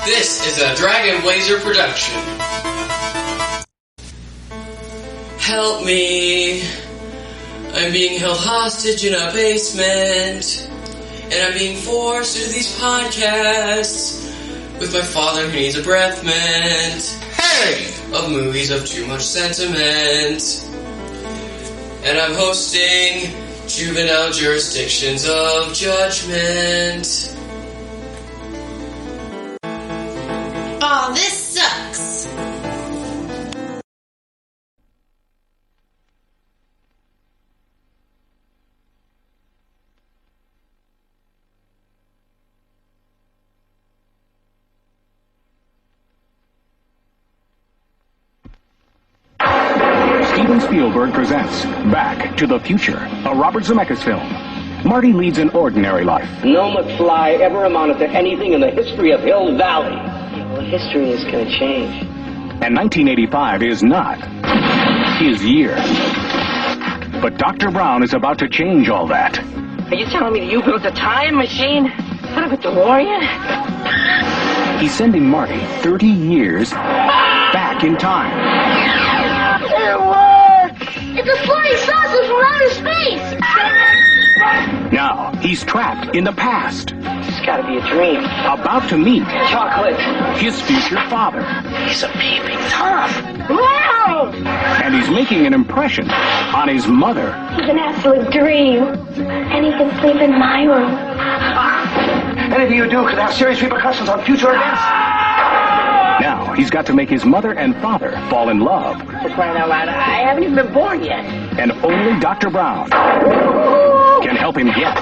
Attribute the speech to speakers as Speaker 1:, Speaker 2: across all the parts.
Speaker 1: This is a Dragon Blazer production. Help me. I'm being held hostage in a basement. And I'm being forced to do these podcasts with my father who needs a breath mint. Hey! Of movies of too much sentiment. And I'm hosting Juvenile Jurisdictions of Judgement.
Speaker 2: Aw, this sucks.
Speaker 3: Steven Spielberg presents Back to the Future, a Robert Zemeckis film. Marty leads an ordinary life.
Speaker 4: No McFly ever amounted to anything in the history of Hill Valley.
Speaker 5: Well, history is going to change.
Speaker 3: And 1985 is not his year. But Dr. Brown is about to change all that.
Speaker 5: Are you telling me that you built a time machine instead of a DeLorean?
Speaker 3: He's sending Marty 30 years back in time.
Speaker 6: It works! It's a flying saucer from outer space!
Speaker 3: Now, he's trapped in the past.
Speaker 5: It's got to be a dream.
Speaker 3: About to meet
Speaker 5: Chocolate.
Speaker 3: his future father.
Speaker 5: He's a peeping Tom.
Speaker 6: Wow!
Speaker 3: And he's making an impression on his mother.
Speaker 6: He's an absolute dream. And he can sleep in my room.
Speaker 4: Anything you do could have serious repercussions on future events.
Speaker 3: Now, he's got to make his mother and father fall in love.
Speaker 5: For crying out loud, I haven't even been born yet.
Speaker 3: And only Dr. Brown can help him get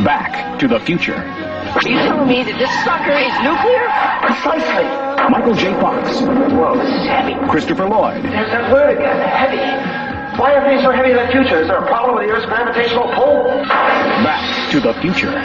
Speaker 3: back to the future.
Speaker 5: Are you telling me that this sucker is nuclear?
Speaker 4: Precisely.
Speaker 3: Michael J. Fox,
Speaker 4: Whoa, this is heavy.
Speaker 3: Christopher Loyd,
Speaker 4: There's that word again, heavy. Why are things so heavy in the future? Is there a problem with the Earth's gravitational pull?
Speaker 3: Back to the Future.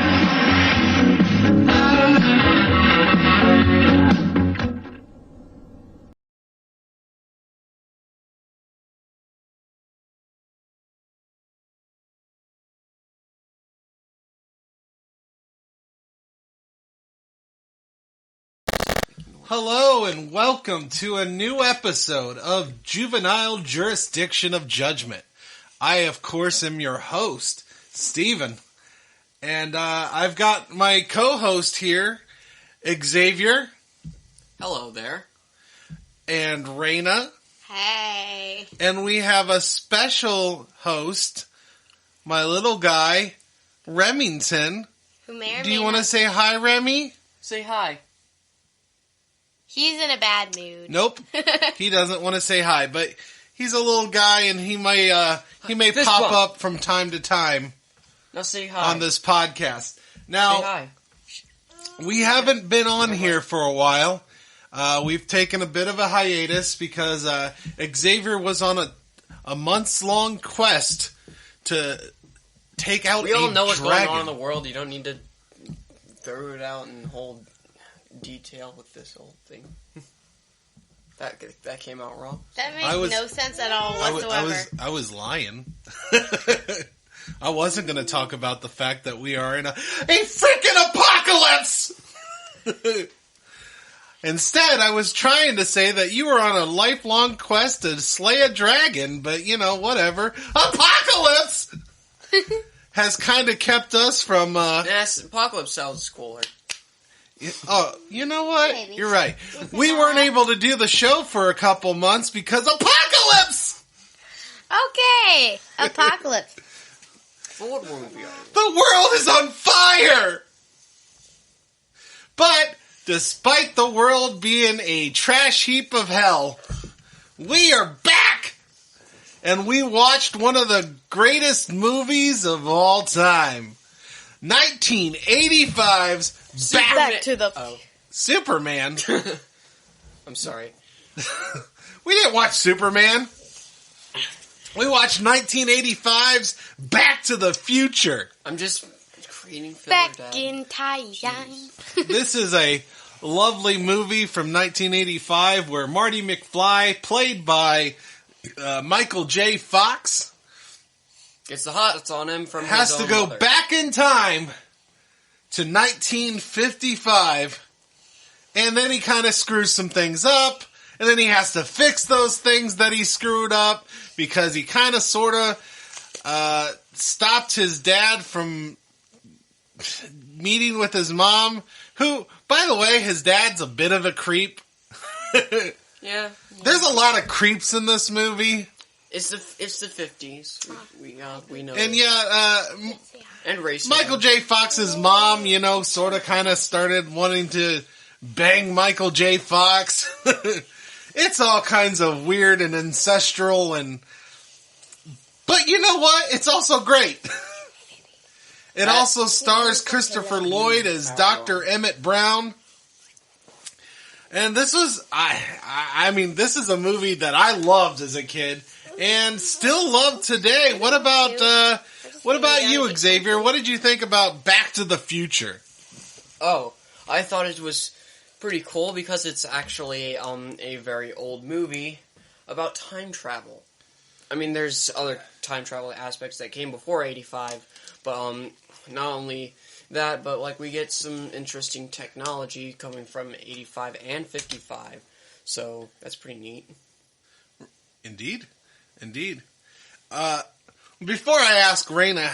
Speaker 7: Hello and welcome to a new episode of Juvenile Jurisdiction of Judgment. I, of course, am your host, Steven. And I've got my co-host here, Xavier.
Speaker 1: Hello there.
Speaker 7: And Raina.
Speaker 2: Hey.
Speaker 7: And we have a special host, my little guy, Remington.
Speaker 2: Who may or
Speaker 7: Do
Speaker 2: may
Speaker 7: you want to
Speaker 2: not-
Speaker 7: say hi, Remy?
Speaker 1: Say hi.
Speaker 2: He's in a bad mood.
Speaker 7: Nope. He doesn't want to say hi, but he's a little guy and he may
Speaker 1: Fist
Speaker 7: pop
Speaker 1: bump.
Speaker 7: up from time to time
Speaker 1: Now say hi.
Speaker 7: on this podcast.
Speaker 1: Say
Speaker 7: Now,
Speaker 1: hi.
Speaker 7: we haven't been on here for a while. We've taken a bit of a hiatus because Xavier was on a months-long quest to take out
Speaker 1: We all know what's
Speaker 7: dragon.
Speaker 1: going on in the world. You don't need to throw it out in whole detail with this whole thing. That came out wrong.
Speaker 2: That makes
Speaker 7: I was-
Speaker 2: no sense at all whatsoever.
Speaker 7: I was lying. I wasn't going to talk about the fact that we are in a freaking apocalypse! Instead, I was trying to say that you were on a lifelong quest to slay a dragon, but, whatever. Apocalypse! Has kind of kept us from,
Speaker 1: Yes, Apocalypse sounds cooler.
Speaker 7: Oh, you know what?
Speaker 2: Maybe.
Speaker 7: You're right. We weren't able to do the show for a couple months because apocalypse!
Speaker 2: Okay. Apocalypse.
Speaker 1: But what movie are you?
Speaker 7: The world is on fire! But, despite the world being a trash heap of hell, we are back! And we watched one of the greatest movies of all time. 1985's
Speaker 2: Back to the...
Speaker 1: Oh,
Speaker 7: Superman.
Speaker 1: I'm sorry.
Speaker 7: We didn't watch Superman. We watched 1985's Back to the Future.
Speaker 1: I'm just creating filler,
Speaker 2: Back
Speaker 1: Dad.
Speaker 2: in time.
Speaker 7: This is a lovely movie from 1985 where Marty McFly, played by Michael J. Fox,
Speaker 1: Gets the hots on him from
Speaker 7: has
Speaker 1: his
Speaker 7: to
Speaker 1: own
Speaker 7: go
Speaker 1: mother.
Speaker 7: back in time to 1955 and then he kind of screws some things up, and then he has to fix those things that he screwed up because he kind of sort of stopped his dad from meeting with his mom, who, by the way, his dad's a bit of a creep.
Speaker 1: Yeah.
Speaker 7: There's a lot of creeps in this movie.
Speaker 1: It's the 50s. We know.
Speaker 7: And
Speaker 1: and racism.
Speaker 7: Michael J. Fox's mom, sort of kind of started wanting to bang Michael J. Fox. It's all kinds of weird and ancestral but you know what? It's also great. It also stars Christopher Loyd as Dr. Emmett Brown. And this was, this is a movie that I loved as a kid and still love today. What about you, Xavier? What did you think about Back to the Future?
Speaker 1: Oh, I thought it was pretty cool because it's actually a very old movie about time travel. I mean, there's other time travel aspects that came before 85, but not only that, but like we get some interesting technology coming from 85 and 55, so that's pretty neat.
Speaker 7: Indeed. Before I ask Raina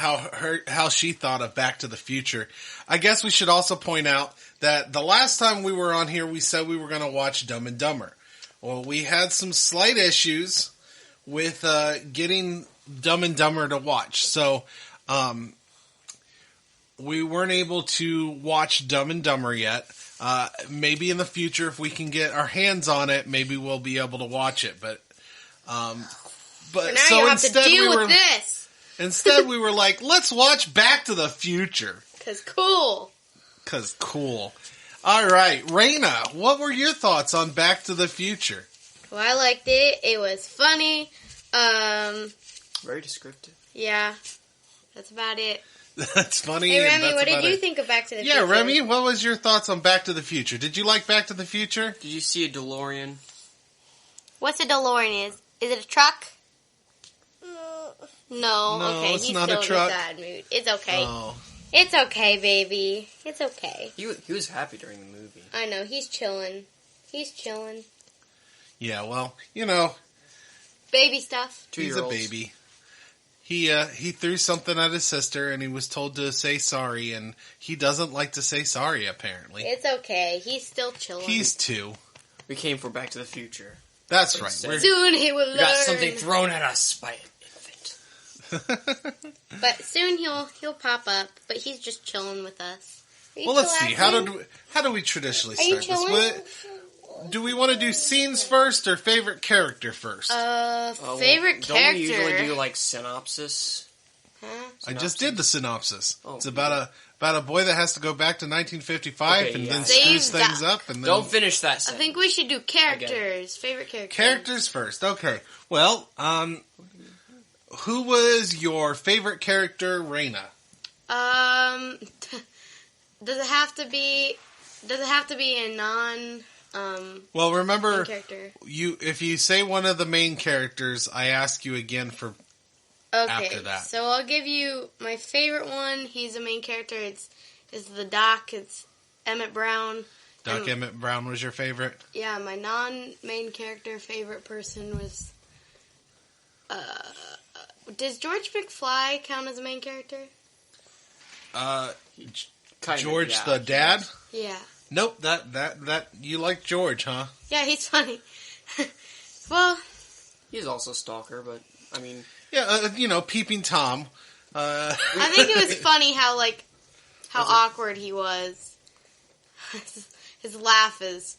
Speaker 7: how she thought of Back to the Future, I guess we should also point out that the last time we were on here, we said we were going to watch Dumb and Dumber. Well, we had some slight issues with getting Dumb and Dumber to watch, so we weren't able to watch Dumb and Dumber yet. Maybe in the future, if we can get our hands on it, maybe we'll be able to watch it. But
Speaker 2: now you have to deal with this.
Speaker 7: Instead, we were like, let's watch Back to the Future.
Speaker 2: Cause cool.
Speaker 7: All right, Raina, what were your thoughts on Back to the Future?
Speaker 2: Well, I liked it. It was funny.
Speaker 1: Very descriptive.
Speaker 2: Yeah, that's about it.
Speaker 7: That's funny.
Speaker 2: Hey, Remy, what did you think of Back to the Future?
Speaker 7: Yeah, Remy, what was your thoughts on Back to the Future? Did you like Back to the Future?
Speaker 1: Did you see a DeLorean?
Speaker 2: What's a DeLorean is? Is it a truck? No, okay.
Speaker 7: It's
Speaker 2: He's
Speaker 7: not
Speaker 2: still
Speaker 7: a truck.
Speaker 2: in a sad mood. It's okay.
Speaker 7: Oh.
Speaker 2: It's okay, baby. It's okay.
Speaker 1: He was happy during the movie.
Speaker 2: I know, he's chilling.
Speaker 7: Yeah, well,
Speaker 2: Baby stuff.
Speaker 7: he's a baby. He threw something at his sister, and he was told to say sorry, and he doesn't like to say sorry, apparently.
Speaker 2: It's okay. He's still chilling.
Speaker 7: He's 2.
Speaker 1: We came for Back to the Future.
Speaker 7: That's right.
Speaker 2: Soon he will learn.
Speaker 1: We got something thrown at us by an infant.
Speaker 2: But soon he'll pop up. But he's just chilling with us.
Speaker 7: Well, let's see. How do we traditionally start this? Do we want to do scenes first or favorite character first?
Speaker 2: Favorite character.
Speaker 1: Don't we usually do like synopsis?
Speaker 2: Huh?
Speaker 7: I just did the synopsis.
Speaker 1: Oh,
Speaker 7: it's about a boy that has to go back to 1955 and then screws things up. And then
Speaker 1: don't finish that sentence.
Speaker 2: I think we should do characters. Favorite characters.
Speaker 7: Characters first. Okay. Well, who was your favorite character, Raina?
Speaker 2: Does it have to be a non?
Speaker 7: Well, remember,
Speaker 2: character.
Speaker 7: if you say one of the main characters, I ask you again for after that.
Speaker 2: So I'll give you my favorite one. He's the main character. It's the Doc. It's Emmett Brown.
Speaker 7: Doc Emmett Brown was your favorite?
Speaker 2: Yeah, my non-main character favorite person was... does George McFly count as a main character?
Speaker 7: George the dad?
Speaker 2: Yeah.
Speaker 7: Nope, that you like George, huh?
Speaker 2: Yeah, he's funny. Well...
Speaker 1: He's also a stalker, but, I mean...
Speaker 7: Yeah, Peeping Tom.
Speaker 2: I think it was funny how awkward he was. His laugh is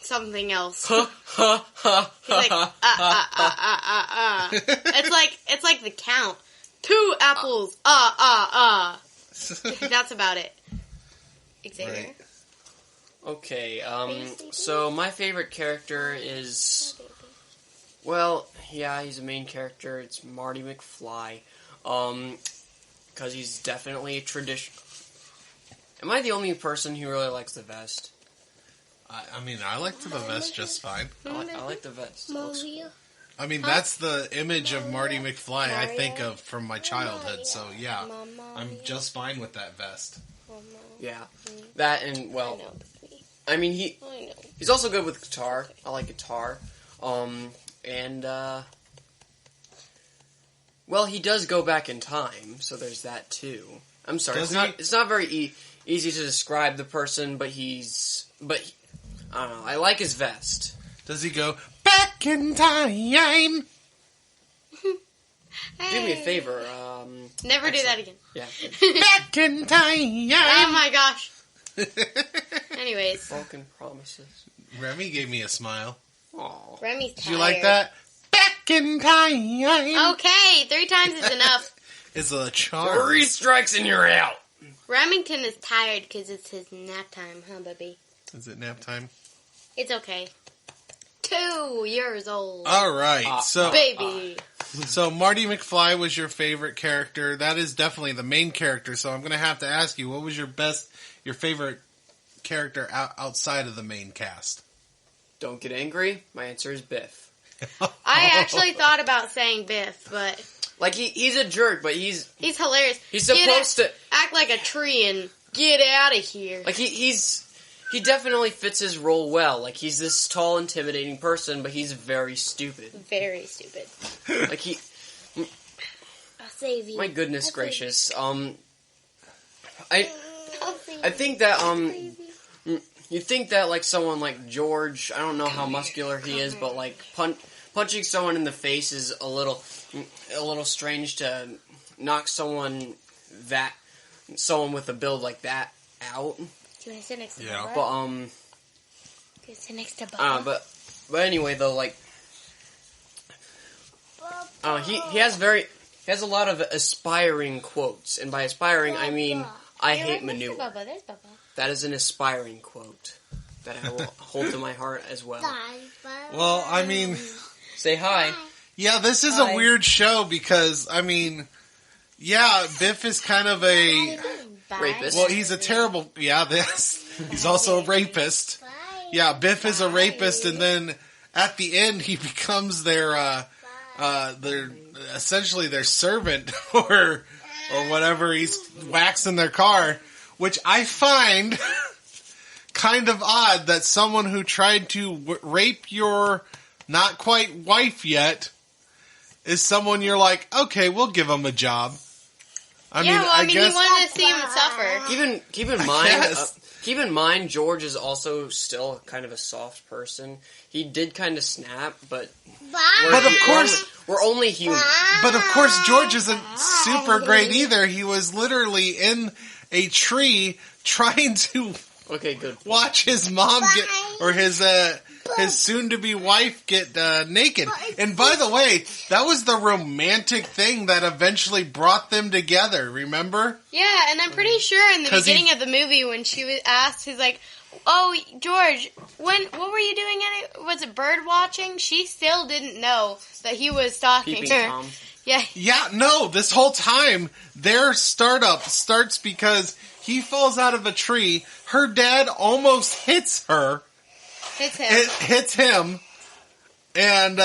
Speaker 2: something else. He's like, It's like the count. 2 apples, That's about it. Xavier.
Speaker 7: Right.
Speaker 1: Okay, so my favorite character is... Well, yeah, he's a main character. It's Marty McFly. Because he's definitely a tradition... Am I the only person who really likes the vest?
Speaker 7: I like the vest just fine.
Speaker 1: I like the vest.
Speaker 7: That's the image of Marty McFly I think of from my childhood, so yeah. I'm just fine with that vest.
Speaker 1: Yeah. That and, well... I mean,
Speaker 2: I know.
Speaker 1: he's also good with guitar. I like guitar. Well, he does go back in time, so there's that too. I'm sorry, it's not very easy to describe the person, but I don't know. I like his vest.
Speaker 7: Does he go back in time?
Speaker 2: Hey.
Speaker 1: Do me a favor.
Speaker 2: Never do that again.
Speaker 1: Yeah.
Speaker 7: Back in time.
Speaker 2: Oh my gosh. Anyways.
Speaker 1: Broken promises.
Speaker 7: Remy gave me a smile.
Speaker 1: Aww.
Speaker 2: Remy's tired.
Speaker 7: Did you like that? Back in time.
Speaker 2: Okay, 3 times is enough.
Speaker 7: It's a charm.
Speaker 1: 3 strikes and you're out.
Speaker 2: Remington is tired because it's his nap time, huh, baby?
Speaker 7: Is it nap time?
Speaker 2: It's okay. 2 years old.
Speaker 7: All right.
Speaker 2: Baby.
Speaker 7: So Marty McFly was your favorite character. That is definitely the main character. So I'm going to have to ask you, what was your favorite character outside of the main cast?
Speaker 1: Don't get angry. My answer is Biff.
Speaker 2: I actually thought about saying Biff, but
Speaker 1: Like he's a jerk, but he's
Speaker 2: hilarious.
Speaker 1: He's supposed to
Speaker 2: act like a tree and get out of here.
Speaker 1: like he definitely fits his role well. Like he's this tall, intimidating person, but he's very stupid.
Speaker 2: Very stupid.
Speaker 1: Like
Speaker 2: I'll save you.
Speaker 1: my goodness gracious. I
Speaker 2: I
Speaker 1: think that you think that like someone like George, I don't know how muscular he is, but like punching someone in the face is a little strange to knock someone with a build like that out.
Speaker 2: Do you want to sit next to
Speaker 7: Yeah.
Speaker 2: Bubba?
Speaker 1: But
Speaker 2: Do you sit next to Bubba?
Speaker 1: but anyway though, like he has a lot of aspiring quotes, and by aspiring I mean I hate manure.
Speaker 2: Bubba. There's Bubba.
Speaker 1: That is an aspiring quote that I will hold to my heart as well.
Speaker 7: Well, I mean,
Speaker 1: Say hi.
Speaker 7: yeah, this is
Speaker 1: Hi.
Speaker 7: a weird show because, I mean, yeah, Biff is kind of a,
Speaker 1: Rapist.
Speaker 7: well, he's a terrible, he's also a rapist. Yeah, Biff is a rapist, and then at the end he becomes their essentially their servant or whatever. He's waxing their car, which I find kind of odd that someone who tried to rape your not quite wife yet is someone you're like, okay, we'll give him a job. I
Speaker 2: He
Speaker 7: guess
Speaker 2: wanted to see him suffer.
Speaker 1: Keep in mind, George is also still kind of a soft person. He did kind of snap, but
Speaker 7: of course,
Speaker 1: we're only human.
Speaker 7: but of course, George isn't super great either. He was literally in a tree trying to
Speaker 1: Okay, good.
Speaker 7: watch his mom or his soon-to-be wife get naked. And by the way, that was the romantic thing that eventually brought them together. Remember?
Speaker 2: Yeah, and I'm pretty sure in the
Speaker 7: 'Cause
Speaker 2: beginning of the movie when she was asked, he's like, "Oh, George, what were you doing? Was it bird watching?" She still didn't know that he was stalking
Speaker 1: Peeping
Speaker 2: her.
Speaker 1: Tom.
Speaker 2: Yeah,
Speaker 7: Yeah, no, this whole time, their startup starts because he falls out of a tree. Her dad almost hits her.
Speaker 2: it's him.
Speaker 7: It hits him. And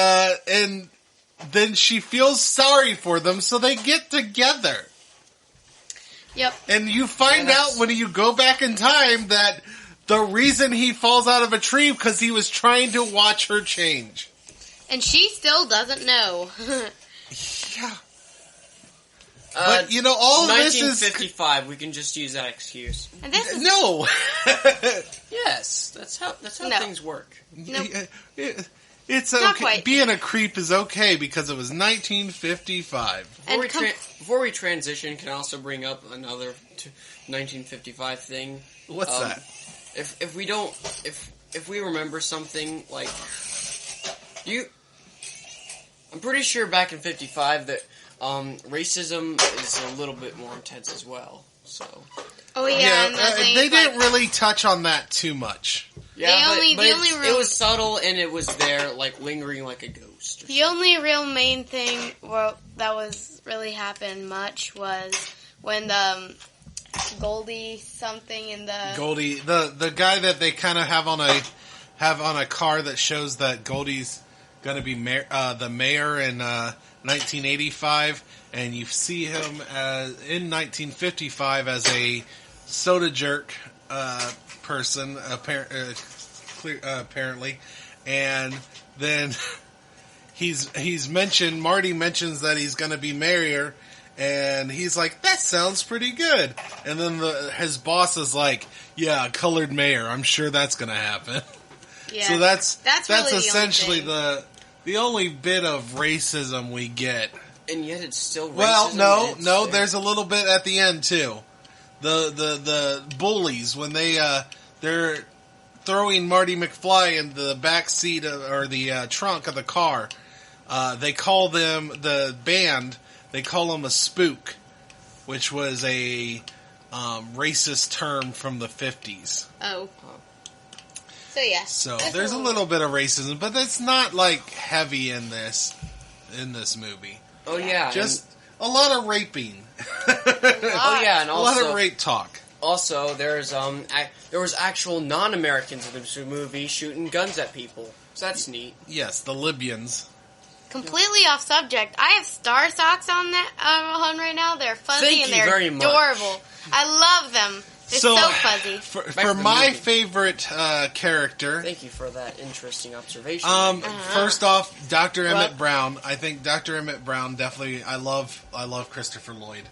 Speaker 7: then she feels sorry for them, so they get together.
Speaker 2: Yep.
Speaker 7: And you find out when you go back in time that the reason he falls out of a tree because he was trying to watch her change.
Speaker 2: And she still doesn't know.
Speaker 7: Yeah. But, all of this is...
Speaker 1: 1955. We can just use that excuse.
Speaker 2: And this is
Speaker 7: No!
Speaker 1: Yes, that's how
Speaker 2: No.
Speaker 1: things work.
Speaker 2: Nope.
Speaker 7: It's
Speaker 2: Not
Speaker 7: okay.
Speaker 2: quite.
Speaker 7: Being a creep is okay because it was 1955.
Speaker 1: Before we transition, can I also bring up another 1955 thing?
Speaker 7: What's that?
Speaker 1: If we remember something like I'm pretty sure back in 55 that racism is a little bit more intense as well. So
Speaker 2: Oh yeah, and the thing
Speaker 7: they
Speaker 2: is, like,
Speaker 7: didn't really touch on that too much.
Speaker 1: yeah,
Speaker 2: it
Speaker 1: was subtle and it was there, like lingering like a ghost.
Speaker 2: the only real main thing that was really happened much was when the Goldie something in the
Speaker 7: Goldie, the guy that they kind of have on a car that shows that Goldie's going to be the mayor in 1985, and you see him in 1955 as a soda jerk person, apparently, and then Marty mentions that he's going to be mayor, and he's like, that sounds pretty good. And then his boss is like, yeah, colored mayor, I'm sure that's going to happen.
Speaker 2: Yeah.
Speaker 7: So that's
Speaker 2: really
Speaker 7: essentially
Speaker 2: the
Speaker 7: only bit of racism we get.
Speaker 1: And yet it's still racism.
Speaker 7: Well, no, there's a little bit at the end too. The bullies, when they're throwing Marty McFly in the back seat or the trunk of the car, they call them, the band, they call them a spook, which was a racist term from the 50s.
Speaker 2: Oh. So yeah.
Speaker 7: So there's a little bit of racism, but it's not like heavy in this movie.
Speaker 1: Oh yeah,
Speaker 7: just a lot of raping.
Speaker 1: Oh yeah, and also
Speaker 7: a lot of rape talk.
Speaker 1: Also, there was actual non-Americans in this movie shooting guns at people, so that's neat.
Speaker 7: Yes, the Libyans.
Speaker 2: Completely off subject. I have Star Socks on right now. They're fuzzy and they're adorable. I love them. They're so fuzzy.
Speaker 7: For my favorite character.
Speaker 1: Thank you for that interesting observation.
Speaker 7: First off, Dr. Emmett Brown. I think Dr. Emmett Brown definitely. I love Christopher Loyd,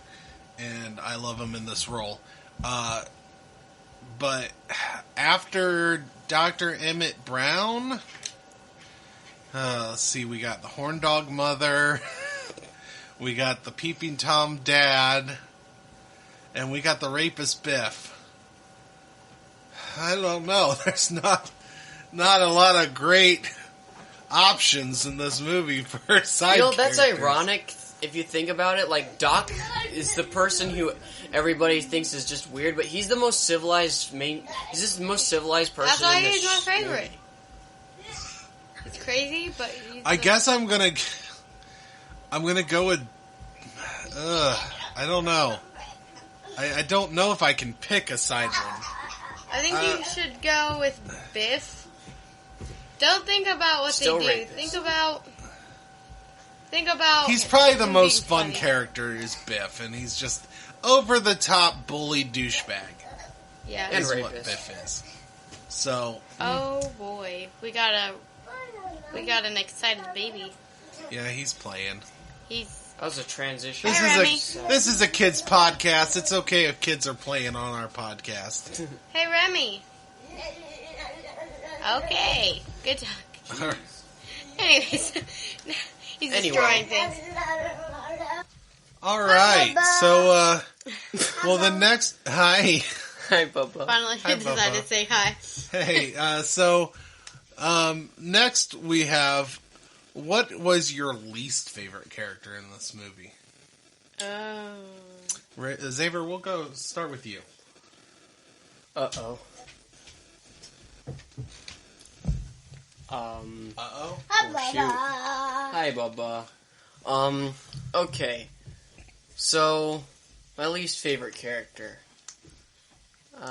Speaker 7: and I love him in this role. But after Dr. Emmett Brown, let's see. We got the Horn Dog Mother. We got the Peeping Tom Dad. And we got the rapist Biff. I don't know. There's not a lot of great options in this movie for side characters.
Speaker 1: That's ironic if you think about it. Like, Doc is the person who everybody thinks is just weird, but he's the most civilized he's just the most civilized person.
Speaker 2: That's why he's my favorite. It's crazy, but
Speaker 7: I guess I'm gonna go with. I don't know. I don't know if I can pick a side one.
Speaker 2: I think you should go with Biff. Don't think about what they do.
Speaker 1: Racist.
Speaker 2: Think about.
Speaker 7: He's probably the most fun character is Biff, and he's just over the top bully douchebag.
Speaker 2: Yeah,
Speaker 1: and
Speaker 7: is what
Speaker 1: rapist.
Speaker 7: Biff is. So.
Speaker 2: Oh boy, we got an excited baby.
Speaker 7: Yeah, he's playing.
Speaker 1: That was a transition.
Speaker 7: This is a kids podcast. It's okay if kids are playing on our podcast.
Speaker 2: Hey, Remy. Okay. Good talk. Anyways, he's destroying things.
Speaker 7: All right. So, well, the next... Hi.
Speaker 1: Hi, Bubba.
Speaker 2: Finally, he decided to say hi.
Speaker 7: Hey, so, next we have... What was your least favorite character in this movie? Xavier, we'll start with you.
Speaker 1: Uh-oh. Hi, Bubba. Okay. So, my least favorite character. Do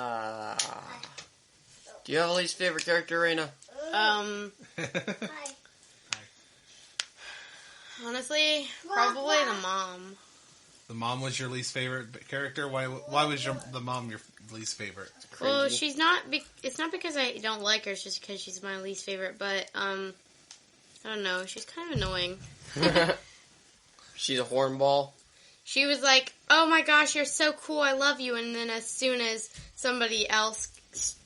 Speaker 1: you have a least favorite character, Raina?
Speaker 2: Honestly, probably the mom.
Speaker 7: The mom was your least favorite character? Why was the mom your least favorite?
Speaker 2: Well, she's not. It's not because I don't like her. It's just because she's my least favorite. But I don't know. She's kind of annoying.
Speaker 1: She's a hornball.
Speaker 2: She was like, "Oh my gosh, you're so cool. I love you." And then as soon as somebody else,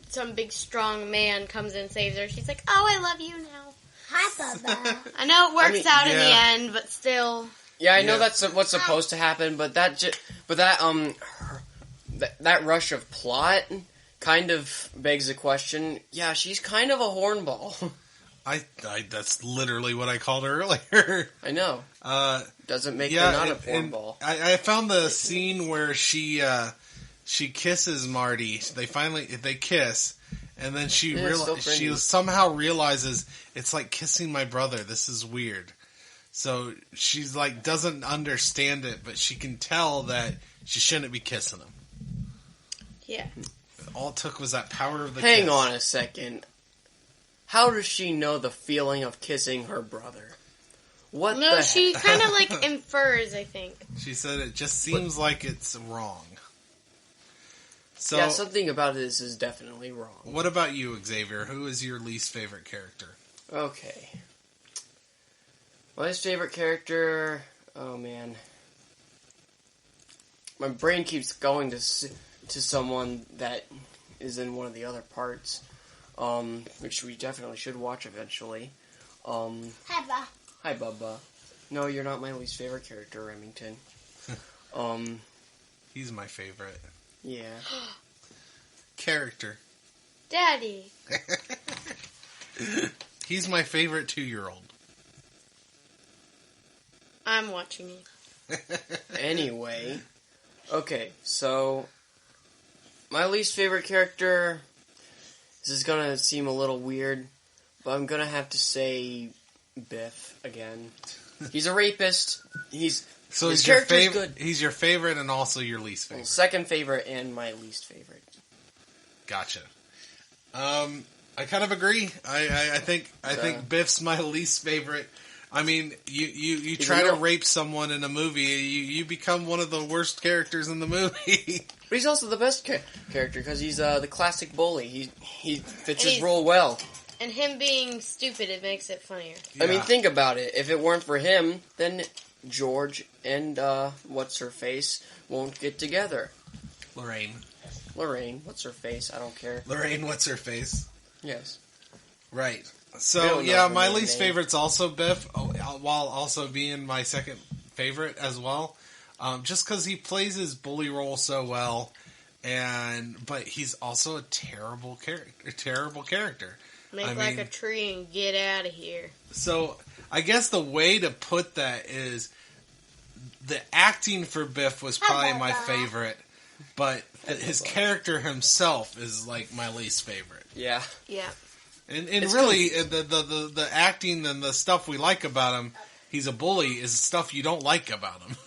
Speaker 2: some big strong man comes and saves her, she's like, "Oh, I love you now."
Speaker 6: Hi, Bubba.
Speaker 2: I know it works out in the end, but still.
Speaker 1: Yeah, I know that's what's supposed to happen, but that rush of plot kind of begs the question. Yeah, she's kind of a hornball.
Speaker 7: That's literally what I called her earlier.
Speaker 1: I know. Doesn't make her not a hornball.
Speaker 7: I found the scene where she kisses Marty. They kiss. And then she somehow realizes it's like kissing my brother. This is weird. So she's like doesn't understand it, but she can tell that she shouldn't be kissing him.
Speaker 2: Yeah.
Speaker 7: All it took was that power of the
Speaker 1: Hang
Speaker 7: kiss.
Speaker 1: on a second. How does she know the feeling of kissing her brother? What?
Speaker 2: No, she kind of like infers. I think
Speaker 7: she said it just seems like it's wrong. So,
Speaker 1: yeah, something about this is definitely wrong.
Speaker 7: What about you, Xavier? Who is your least favorite character?
Speaker 1: Okay. My least favorite character... Oh, man. My brain keeps going to someone that is in one of the other parts, which we definitely should watch eventually. Hi, Bubba. No, you're not my least favorite character, Remington.
Speaker 7: He's my favorite.
Speaker 1: Yeah.
Speaker 7: Character.
Speaker 2: Daddy.
Speaker 7: He's my favorite 2-year-old.
Speaker 2: I'm watching it.
Speaker 1: Anyway. Okay, so... My least favorite character... This is gonna seem a little weird, but I'm gonna have to say Biff again. He's a rapist. His
Speaker 7: your
Speaker 1: character's good.
Speaker 7: He's your favorite and also your least favorite.
Speaker 1: Well, second favorite and my least favorite.
Speaker 7: Gotcha. I kind of agree. I think Biff's my least favorite. I mean, you try to rape someone in a movie, you become one of the worst characters in the movie.
Speaker 1: But he's also the best character because he's the classic bully. He fits his role well.
Speaker 2: And him being stupid, it makes it funnier.
Speaker 1: Yeah. I mean, think about it. If it weren't for him, then George and what's-her-face won't get together.
Speaker 7: Lorraine,
Speaker 1: what's-her-face? I don't care.
Speaker 7: Lorraine, what's-her-face?
Speaker 1: Yes.
Speaker 7: Right. So, yeah, my least favorite's also Biff, while also being my second favorite as well. Just because he plays his bully role so well, but he's also a terrible character.
Speaker 2: Make a tree and get out of here.
Speaker 7: So, I guess the way to put that is the acting for Biff was probably my favorite, but his character himself is like my least favorite.
Speaker 1: Yeah.
Speaker 2: Yeah.
Speaker 7: And really, the acting and the stuff we like about him, he's a bully, is stuff you don't like about him.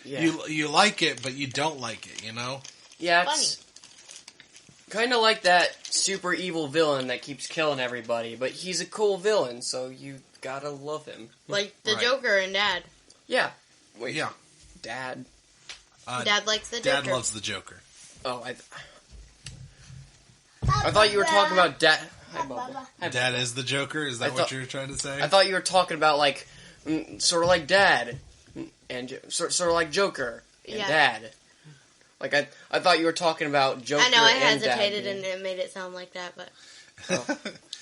Speaker 1: Yeah.
Speaker 7: You like it, but you don't like it, you know?
Speaker 1: Yeah, it's kind of like that super evil villain that keeps killing everybody, but he's a cool villain, so you gotta love him.
Speaker 2: Like the Joker and Dad.
Speaker 1: Yeah. Wait.
Speaker 7: Yeah.
Speaker 1: Dad.
Speaker 2: Dad likes the Joker.
Speaker 7: Dad loves the Joker.
Speaker 1: Oh, I thought you were talking about Dad. Hi, Bubba. Hi,
Speaker 7: Dad is the Joker? Is that what you were trying to say?
Speaker 1: I thought you were talking about, like, sort of like Dad, and sort of like Joker and Dad. Like, I thought you were talking about Joker and Dad.
Speaker 2: I know, I hesitated and it made it sound like that, but...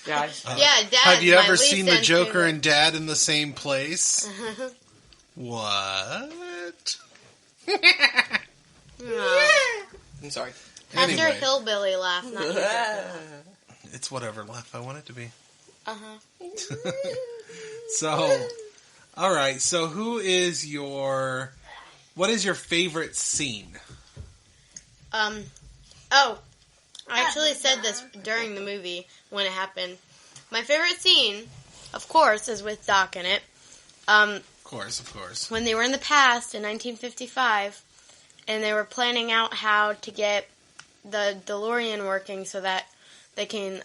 Speaker 1: Yeah,
Speaker 2: Dad.
Speaker 7: Have you ever seen the Joker and Dad in the same place? What?
Speaker 1: I'm sorry.
Speaker 2: That's your hillbilly laugh, not your
Speaker 7: It's whatever laugh I want it to be.
Speaker 2: Uh-huh.
Speaker 7: So, alright, so what is your favorite scene?
Speaker 2: I actually said this during the movie when it happened. My favorite scene, of course, is with Doc in it.
Speaker 7: Of course.
Speaker 2: When they were in the past in 1955, and they were planning out how to get the DeLorean working so that they can,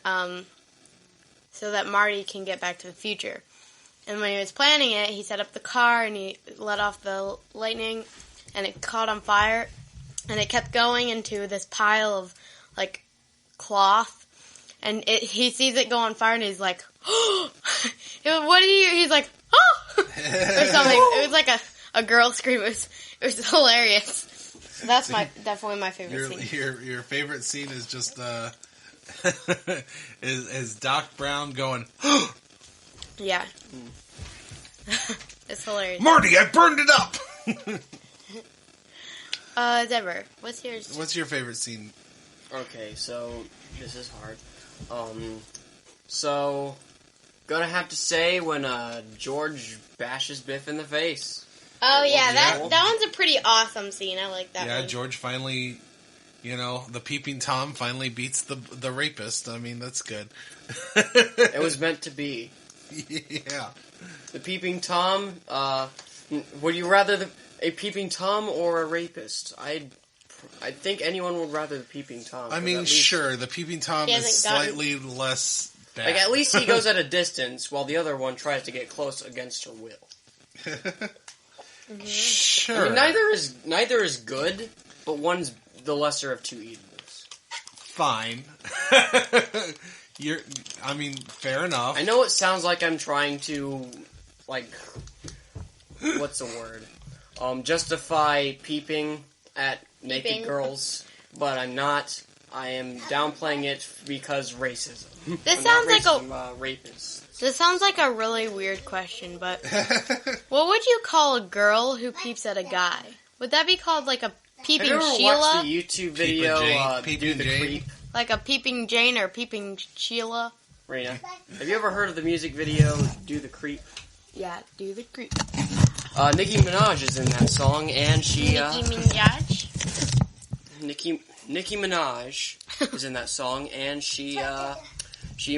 Speaker 2: so that Marty can get back to the future. And when he was planning it, he set up the car and he let off the lightning, and it caught on fire, and it kept going into this pile of like cloth, and he sees it go on fire, and he's like, "Oh, what do you?" He's like, "Oh," or something. It was like a girl scream. It was hilarious. That's definitely my favorite scene.
Speaker 7: Your favorite scene is just is Doc Brown going,
Speaker 2: yeah. It's hilarious.
Speaker 7: Marty, I burned it up.
Speaker 2: Deborah, what's yours?
Speaker 7: What's your favorite scene?
Speaker 1: Okay, so this is hard. So gonna have to say when George bashes Biff in the face.
Speaker 2: Oh yeah, that one's a pretty awesome scene. I like that one.
Speaker 7: Yeah, George finally, the peeping Tom finally beats the rapist. I mean, that's good.
Speaker 1: It was meant to be.
Speaker 7: Yeah.
Speaker 1: The peeping Tom, would you rather a peeping Tom or a rapist? I think anyone would rather the peeping Tom.
Speaker 7: I mean, sure, the peeping Tom is slightly less bad.
Speaker 1: Like, at least he goes at a distance, while the other one tries to get close against her will.
Speaker 7: Sure.
Speaker 1: I mean, neither is good, but one's the lesser of two evils.
Speaker 7: fine. Fair enough.
Speaker 1: I know it sounds like I'm trying to, what's the word? Justify peeping at naked girls, but I'm not. I am downplaying it because racism.
Speaker 2: This sounds like
Speaker 1: rapists.
Speaker 2: This sounds like a really weird question, but what would you call a girl who peeps at a guy? Would that be called like a peeping
Speaker 1: Have you ever
Speaker 2: Sheila?
Speaker 1: watched the YouTube video,
Speaker 7: Peeping
Speaker 1: Do the
Speaker 7: Jane?
Speaker 1: Creep?
Speaker 2: Like a peeping Jane or peeping Sheila?
Speaker 1: Raina, have you ever heard of the music video, Do the Creep?
Speaker 2: Yeah, do the creep.
Speaker 1: Nicki Minaj is in that song, and she,
Speaker 2: Nicki Minaj?
Speaker 1: Nicki Minaj is in that song, and she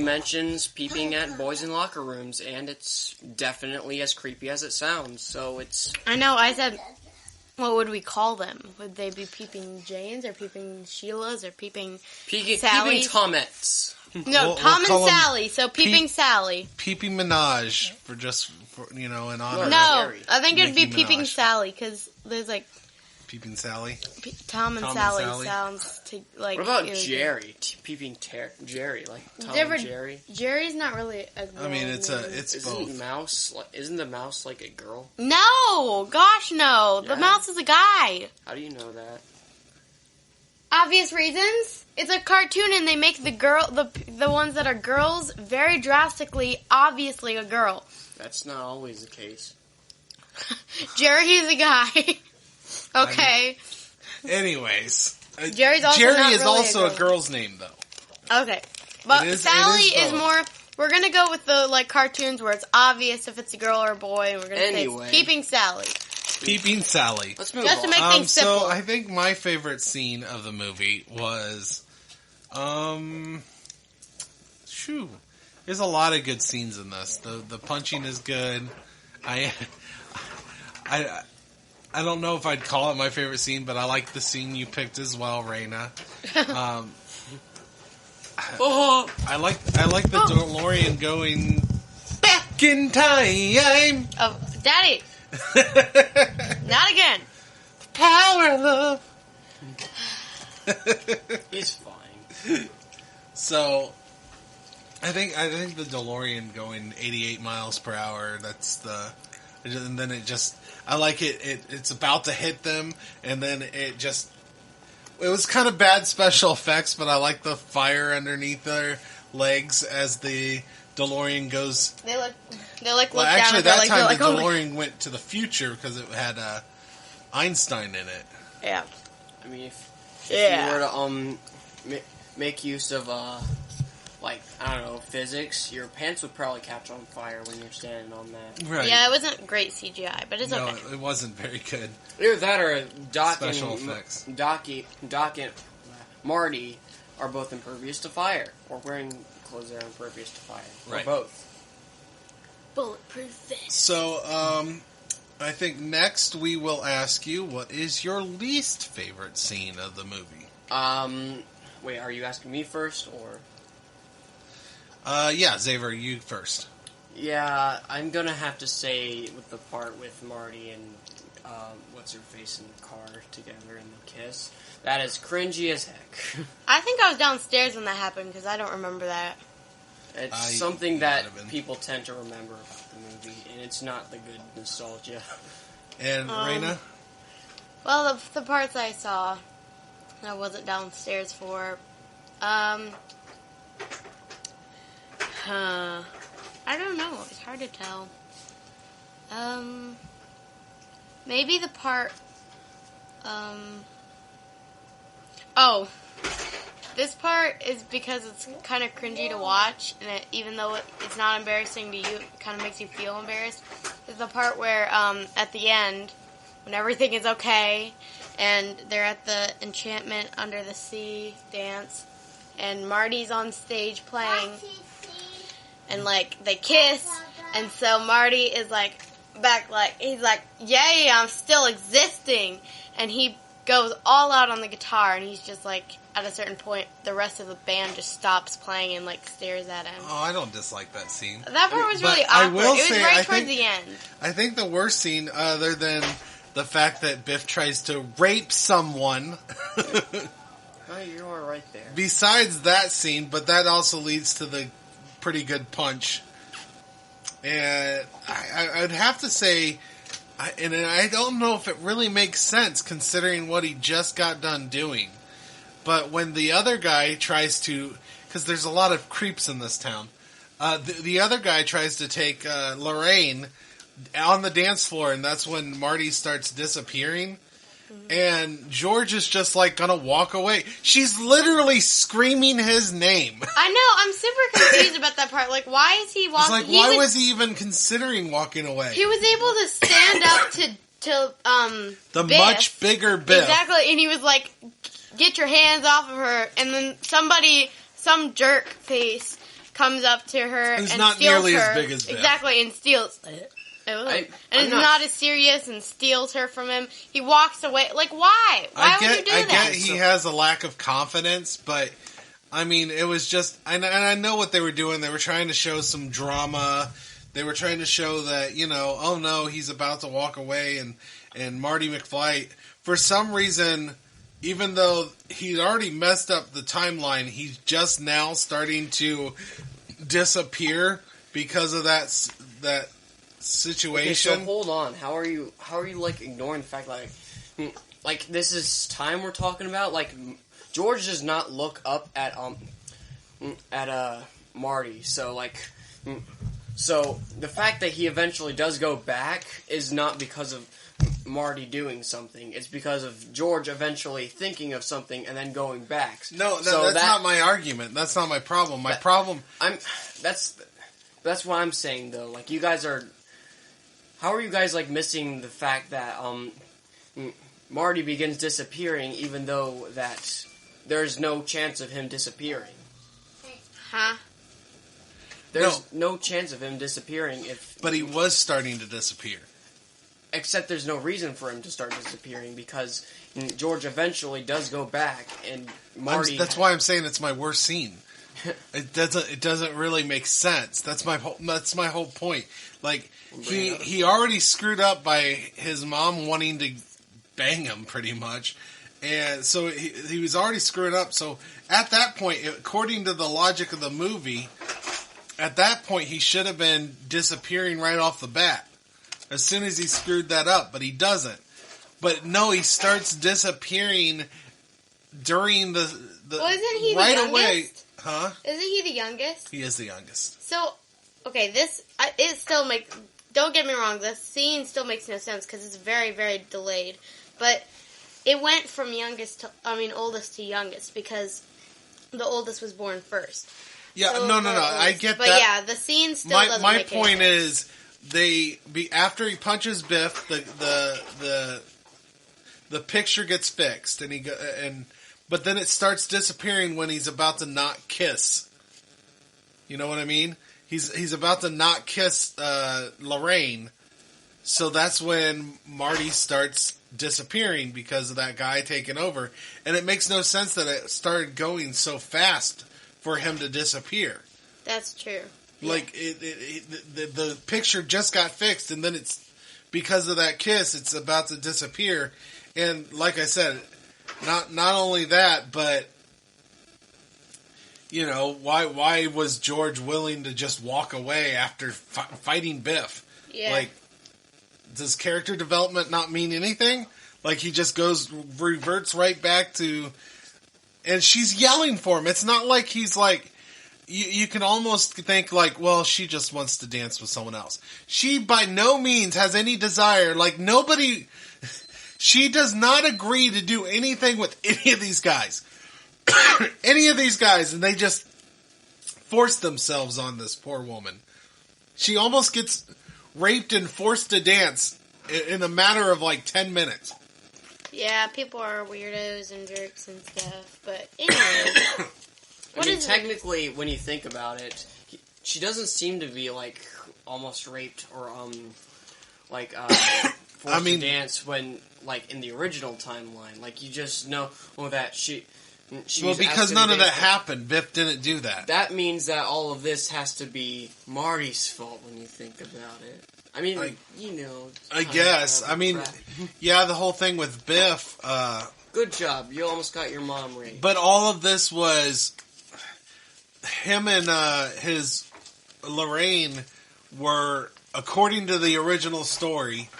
Speaker 1: mentions peeping at boys in locker rooms, and it's definitely as creepy as it sounds, so it's...
Speaker 2: I know, I said, what would we call them? Would they be peeping Janes, or peeping Sheilas, or peeping Sallys?
Speaker 1: Peeping Tomettes.
Speaker 2: No, Tom and Sally, so peeping Sally.
Speaker 7: Peeping Minaj, in honor
Speaker 2: No,
Speaker 1: Jerry.
Speaker 2: I think it'd be
Speaker 7: Nicki
Speaker 2: peeping
Speaker 7: Minaj.
Speaker 2: Sally, because there's like,
Speaker 7: Peeping Sally.
Speaker 2: Tom and
Speaker 7: Tom and
Speaker 2: Sally
Speaker 7: Sally.
Speaker 2: sounds like...
Speaker 1: What about
Speaker 2: it would-
Speaker 1: Jerry? Peeping Jerry, like Tom
Speaker 2: Never-
Speaker 1: and Jerry?
Speaker 2: Jerry's not really a girl name.
Speaker 7: It's both.
Speaker 1: Isn't the mouse like a girl?
Speaker 2: No! Gosh, no!
Speaker 1: Yeah.
Speaker 2: The mouse is a guy!
Speaker 1: How do you know that?
Speaker 2: Obvious reasons. It's a cartoon and they make the ones that are girls very drastically, obviously a girl.
Speaker 1: That's not always the case.
Speaker 2: Jerry is a guy. Okay.
Speaker 7: Anyways.
Speaker 2: Jerry's also
Speaker 7: Jerry
Speaker 2: not
Speaker 7: is
Speaker 2: really
Speaker 7: also
Speaker 2: a girl.
Speaker 7: a girl's name, though.
Speaker 2: Okay. But
Speaker 7: It is
Speaker 2: Sally is
Speaker 7: both.
Speaker 2: more... We're gonna go with the, cartoons where it's obvious if it's a girl or a boy, and we're gonna
Speaker 1: Anyway.
Speaker 2: say it's Peeping Sally.
Speaker 7: Peeping Sally.
Speaker 1: Let's move
Speaker 2: Just to
Speaker 1: on.
Speaker 2: make things simple.
Speaker 7: So I think my favorite scene of the movie was, there's a lot of good scenes in this. The punching is good. I don't know if I'd call it my favorite scene, but I like the scene you picked as well, Raina. I like the DeLorean going back in time.
Speaker 2: Oh, Daddy! Not again!
Speaker 7: Power of love.
Speaker 1: He's fine.
Speaker 7: So, I think the DeLorean going 88 miles per hour. And then it just. I like it. It's about to hit them, and then it just. It was kind of bad special effects, but I like the fire underneath their legs as the DeLorean goes.
Speaker 2: They look
Speaker 7: Well,
Speaker 2: down
Speaker 7: actually,
Speaker 2: at their
Speaker 7: that
Speaker 2: legs,
Speaker 7: time
Speaker 2: they're
Speaker 7: the
Speaker 2: like, oh my-
Speaker 7: DeLorean went to the future because it had Einstein in it.
Speaker 2: Yeah.
Speaker 1: I mean, if
Speaker 2: Yeah.
Speaker 1: you were to make use of I don't know, physics, your pants would probably catch on fire when you're standing on that.
Speaker 7: Right.
Speaker 2: Yeah, it wasn't great CGI, but it's
Speaker 7: No,
Speaker 2: okay.
Speaker 7: it wasn't very good.
Speaker 1: Either that or
Speaker 7: Special effects.
Speaker 1: Doc and Marty are both impervious to fire, or wearing clothes that are impervious to fire,
Speaker 7: Right.
Speaker 1: or both.
Speaker 2: Bulletproof vest.
Speaker 7: So, I think next we will ask you, what is your least favorite scene of the movie?
Speaker 1: Wait, are you asking me first, or?
Speaker 7: Yeah, Xavier, you first.
Speaker 1: Yeah, I'm gonna have to say with the part with Marty and what's her face in the car together and the kiss. That is cringy as heck.
Speaker 2: I think I was downstairs when that happened because I don't remember that.
Speaker 1: It's something that
Speaker 7: might have been.
Speaker 1: people tend to remember about the movie, and it's not the good nostalgia.
Speaker 7: And Raina?
Speaker 2: Well, the parts I saw, I wasn't downstairs for. I don't know. It's hard to tell. Maybe the part. Oh, this part is because it's kind of cringy to watch, and even though it's not embarrassing to you, it kind of makes you feel embarrassed. Is the part where at the end, when everything is okay, and they're at the Enchantment Under the Sea dance, and Marty's on stage playing, and they kiss, and so Marty is back, he's like, yay, I'm still existing, and he goes all out on the guitar, and he's just at a certain point, the rest of the band just stops playing and stares at him.
Speaker 7: Oh, I don't dislike that scene.
Speaker 2: That part was
Speaker 7: But
Speaker 2: really
Speaker 7: I
Speaker 2: awkward.
Speaker 7: will
Speaker 2: It was
Speaker 7: say,
Speaker 2: right
Speaker 7: I
Speaker 2: towards
Speaker 7: think-
Speaker 2: the end.
Speaker 7: I think the worst scene, other than the fact that Biff tries to rape someone,
Speaker 1: Oh, you are right there.
Speaker 7: Besides that scene, but that also leads to the pretty good punch. And I'd have to say, and I don't know if it really makes sense considering what he just got done doing. But when the other guy tries to, because there's a lot of creeps in this town, the other guy tries to take Lorraine on the dance floor, and that's when Marty starts disappearing. And George is just like gonna walk away. She's literally screaming his name.
Speaker 2: I know. I'm super confused about that part. Like, why is he walking?
Speaker 7: It's like, why was he even considering walking away?
Speaker 2: He was able to stand up to
Speaker 7: the
Speaker 2: Biff.
Speaker 7: much bigger Biff.
Speaker 2: Exactly, and he was like, "Get your hands off of her!" And then some jerk face comes up to her
Speaker 7: Who's
Speaker 2: and
Speaker 7: not
Speaker 2: steals
Speaker 7: nearly
Speaker 2: her.
Speaker 7: as big as Biff.
Speaker 2: Exactly, and steals. And is
Speaker 1: not-
Speaker 2: not as serious and steals her from him. He walks away. Like, why? Why would you do that?
Speaker 7: I get he has a lack of confidence, but I mean, it was just, and I know what they were doing. They were trying to show some drama. They were trying to show that, you know, oh no, he's about to walk away, and Marty McFly, for some reason, even though he'd already messed up the timeline, he's just now starting to disappear because of that situation.
Speaker 1: Okay, so hold on. How are you like ignoring the fact like this is time we're talking about? Like George does not look up at Marty. So so the fact that he eventually does go back is not because of Marty doing something. It's because of George eventually thinking of something and then going back.
Speaker 7: No, that's not my argument. That's not my problem. My problem.
Speaker 1: That's what I'm saying though. Like you guys are. How are you guys like missing the fact that Marty begins disappearing, even though that there's no chance of him disappearing?
Speaker 2: Huh?
Speaker 1: There's no chance of him disappearing
Speaker 7: But he was starting to disappear.
Speaker 1: Except there's no reason for him to start disappearing because George eventually does go back and Marty.
Speaker 7: That's why I'm saying it's my worst scene. It doesn't really make sense. That's my whole point. Like he already screwed up by his mom wanting to bang him pretty much. And so he was already screwing up. So at that point, according to the logic of the movie, at that point he should have been disappearing right off the bat as soon as he screwed that up, but he doesn't. But no, he starts disappearing during the
Speaker 2: Wasn't he
Speaker 7: right
Speaker 2: the youngest?
Speaker 7: away. Huh?
Speaker 2: Isn't he the youngest?
Speaker 7: He is the youngest.
Speaker 2: So, okay, it still makes. Don't get me wrong. The scene still makes no sense because it's very, very delayed. But it went from oldest to youngest because the oldest was born first.
Speaker 7: Yeah,
Speaker 2: So
Speaker 7: no.
Speaker 2: the
Speaker 7: I
Speaker 2: oldest-
Speaker 7: get
Speaker 2: but
Speaker 7: that.
Speaker 2: yeah, the scene still doesn't
Speaker 7: My
Speaker 2: make any
Speaker 7: point
Speaker 2: sense.
Speaker 7: is after he punches Biff, the picture gets fixed, but then it starts disappearing when he's about to not kiss. You know what I mean? He's about to not kiss Lorraine, so that's when Marty starts disappearing because of that guy taking over, and it makes no sense that it started going so fast for him to disappear.
Speaker 2: That's true.
Speaker 7: Like the picture just got fixed, and then it's because of that kiss, it's about to disappear. And like I said, not only that, but you know, why was George willing to just walk away after fighting Biff?
Speaker 2: Yeah.
Speaker 7: Like, does character development not mean anything? Like he just reverts right back to, and she's yelling for him. It's not like he's like. You can almost think like, well, she just wants to dance with someone else. She by no means has any desire. Like nobody, she does not agree to do anything with any of these guys. And they just force themselves on this poor woman. She almost gets raped and forced to dance in a matter of like 10 minutes.
Speaker 2: Yeah, people are weirdos and jerks and stuff. But anyway.
Speaker 1: Technically, when you think about it, she doesn't seem to be like almost raped or forced to dance when like in the original timeline. Like you just know that she
Speaker 7: well, because none of that happened. Biff didn't do that.
Speaker 1: That means that all of this has to be Marty's fault when you think about it. I mean,
Speaker 7: I guess. I mean, yeah, the whole thing with Biff.
Speaker 1: Good job. You almost got your mom right.
Speaker 7: But all of this was him and his Lorraine were, according to the original story,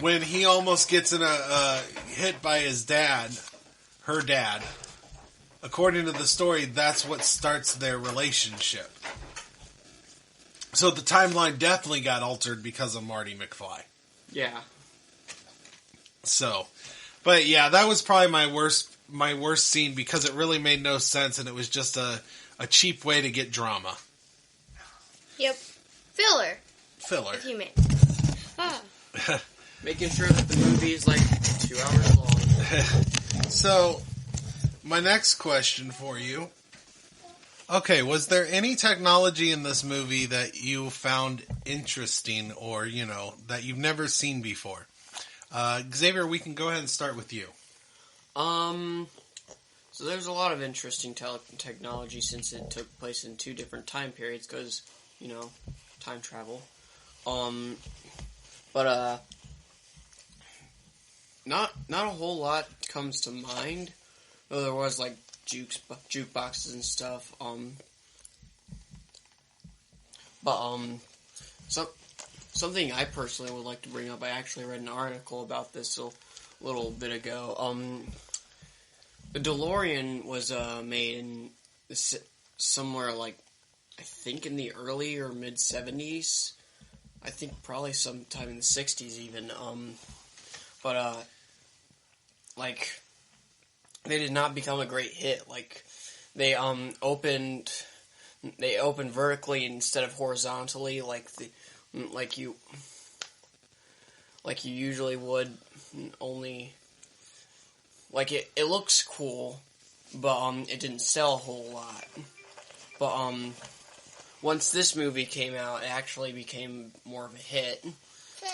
Speaker 7: when he almost gets in hit by his dad, her dad, according to the story, that's what starts their relationship. So the timeline definitely got altered because of Marty McFly.
Speaker 1: Yeah.
Speaker 7: So, but yeah, that was probably my worst scene because it really made no sense and it was just a cheap way to get drama.
Speaker 2: Yep. Filler.
Speaker 7: Filler.
Speaker 2: If you may. Ah.
Speaker 1: Making sure that the movie is like 2 hours long.
Speaker 7: So, my next question for you. Okay, was there any technology in this movie that you found interesting or, that you've never seen before? Xavier, we can go ahead and start with you.
Speaker 1: So there's a lot of interesting technology since it took place in 2 different time periods because, time travel. But not a whole lot comes to mind. Though there was like jukeboxes and stuff. Something I personally would like to bring up. I actually read an article about this a little bit ago. The DeLorean was made in somewhere like I think in the early or mid 70s. I think probably sometime in the 60s even. Like they did not become a great hit. Like they opened vertically instead of horizontally, like you usually would. Only like it looks cool, but it didn't sell a whole lot. But once this movie came out, it actually became more of a hit,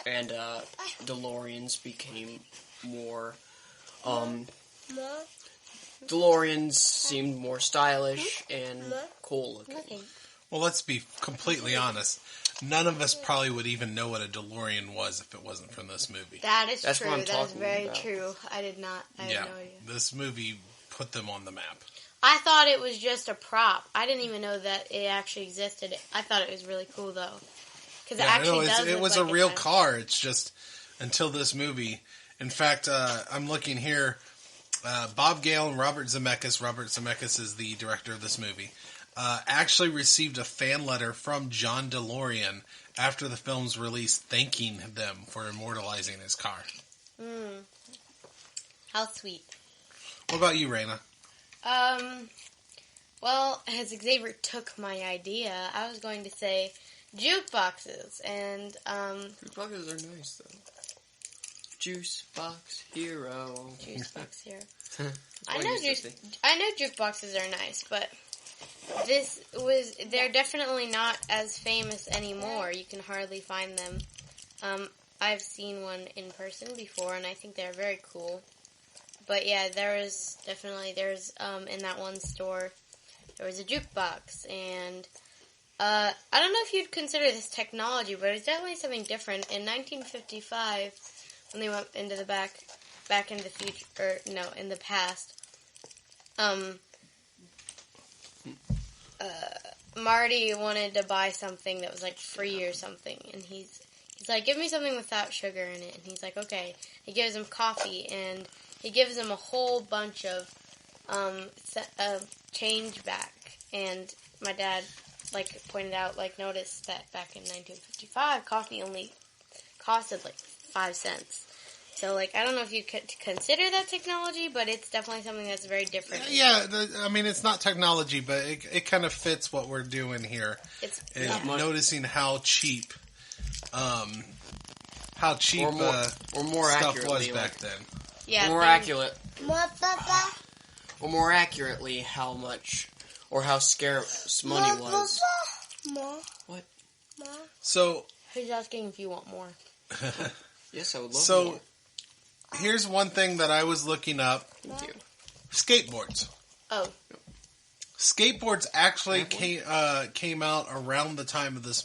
Speaker 1: and DeLoreans became more. DeLoreans seemed more stylish and cool looking.
Speaker 7: Well, let's be completely honest. None of us probably would even know what a DeLorean was if it wasn't from this movie.
Speaker 2: That's true.
Speaker 1: What I'm
Speaker 2: That is
Speaker 1: talking
Speaker 2: very
Speaker 1: about.
Speaker 2: true. I had no idea.
Speaker 7: This movie put them on the map.
Speaker 2: I thought it was just a prop. I didn't even know that it actually existed. I thought it was really cool though, because it actually does.
Speaker 7: It
Speaker 2: look
Speaker 7: was
Speaker 2: like
Speaker 7: a real
Speaker 2: has-
Speaker 7: car. It's just until this movie. In fact, I'm looking here. Bob Gale and Robert Zemeckis is the director of this movie, actually received a fan letter from John DeLorean after the film's release thanking them for immortalizing his car.
Speaker 2: How sweet.
Speaker 7: What about you, Raina?
Speaker 2: Well, as Xavier took my idea, I was going to say jukeboxes, and
Speaker 1: Jukeboxes are nice though. Juice box hero.
Speaker 2: Juice box hero. I know jukeboxes are nice, but they're definitely not as famous anymore. You can hardly find them. I've seen one in person before, and I think they're very cool. But yeah, there's in that one store, there was a jukebox, and I don't know if you'd consider this technology, but it's definitely something different. In 1955, when they went into the back in the future, or no, in the past, Marty wanted to buy something that was like free or something, and he's like, give me something without sugar in it, and he's like, okay. He gives him coffee, and he gives him a whole bunch of change back, and my dad pointed out, noticed that back in 1955, coffee only costed 5 cents. So, I don't know if you could consider that technology, but it's definitely something that's very different.
Speaker 7: Yeah, it's not technology, but it kind of fits what we're doing here. Noticing how cheap,
Speaker 1: or more
Speaker 7: stuff
Speaker 1: accurately,
Speaker 7: was back then.
Speaker 2: Yeah,
Speaker 1: more accurately, how much or how scarce money was. What?
Speaker 7: So,
Speaker 2: who's asking if you want more?
Speaker 1: Yes, I would love more.
Speaker 7: Here's one thing that I was looking up.
Speaker 1: Thank you.
Speaker 7: Skateboards.
Speaker 2: Oh.
Speaker 7: Skateboards actually came out around the time of this,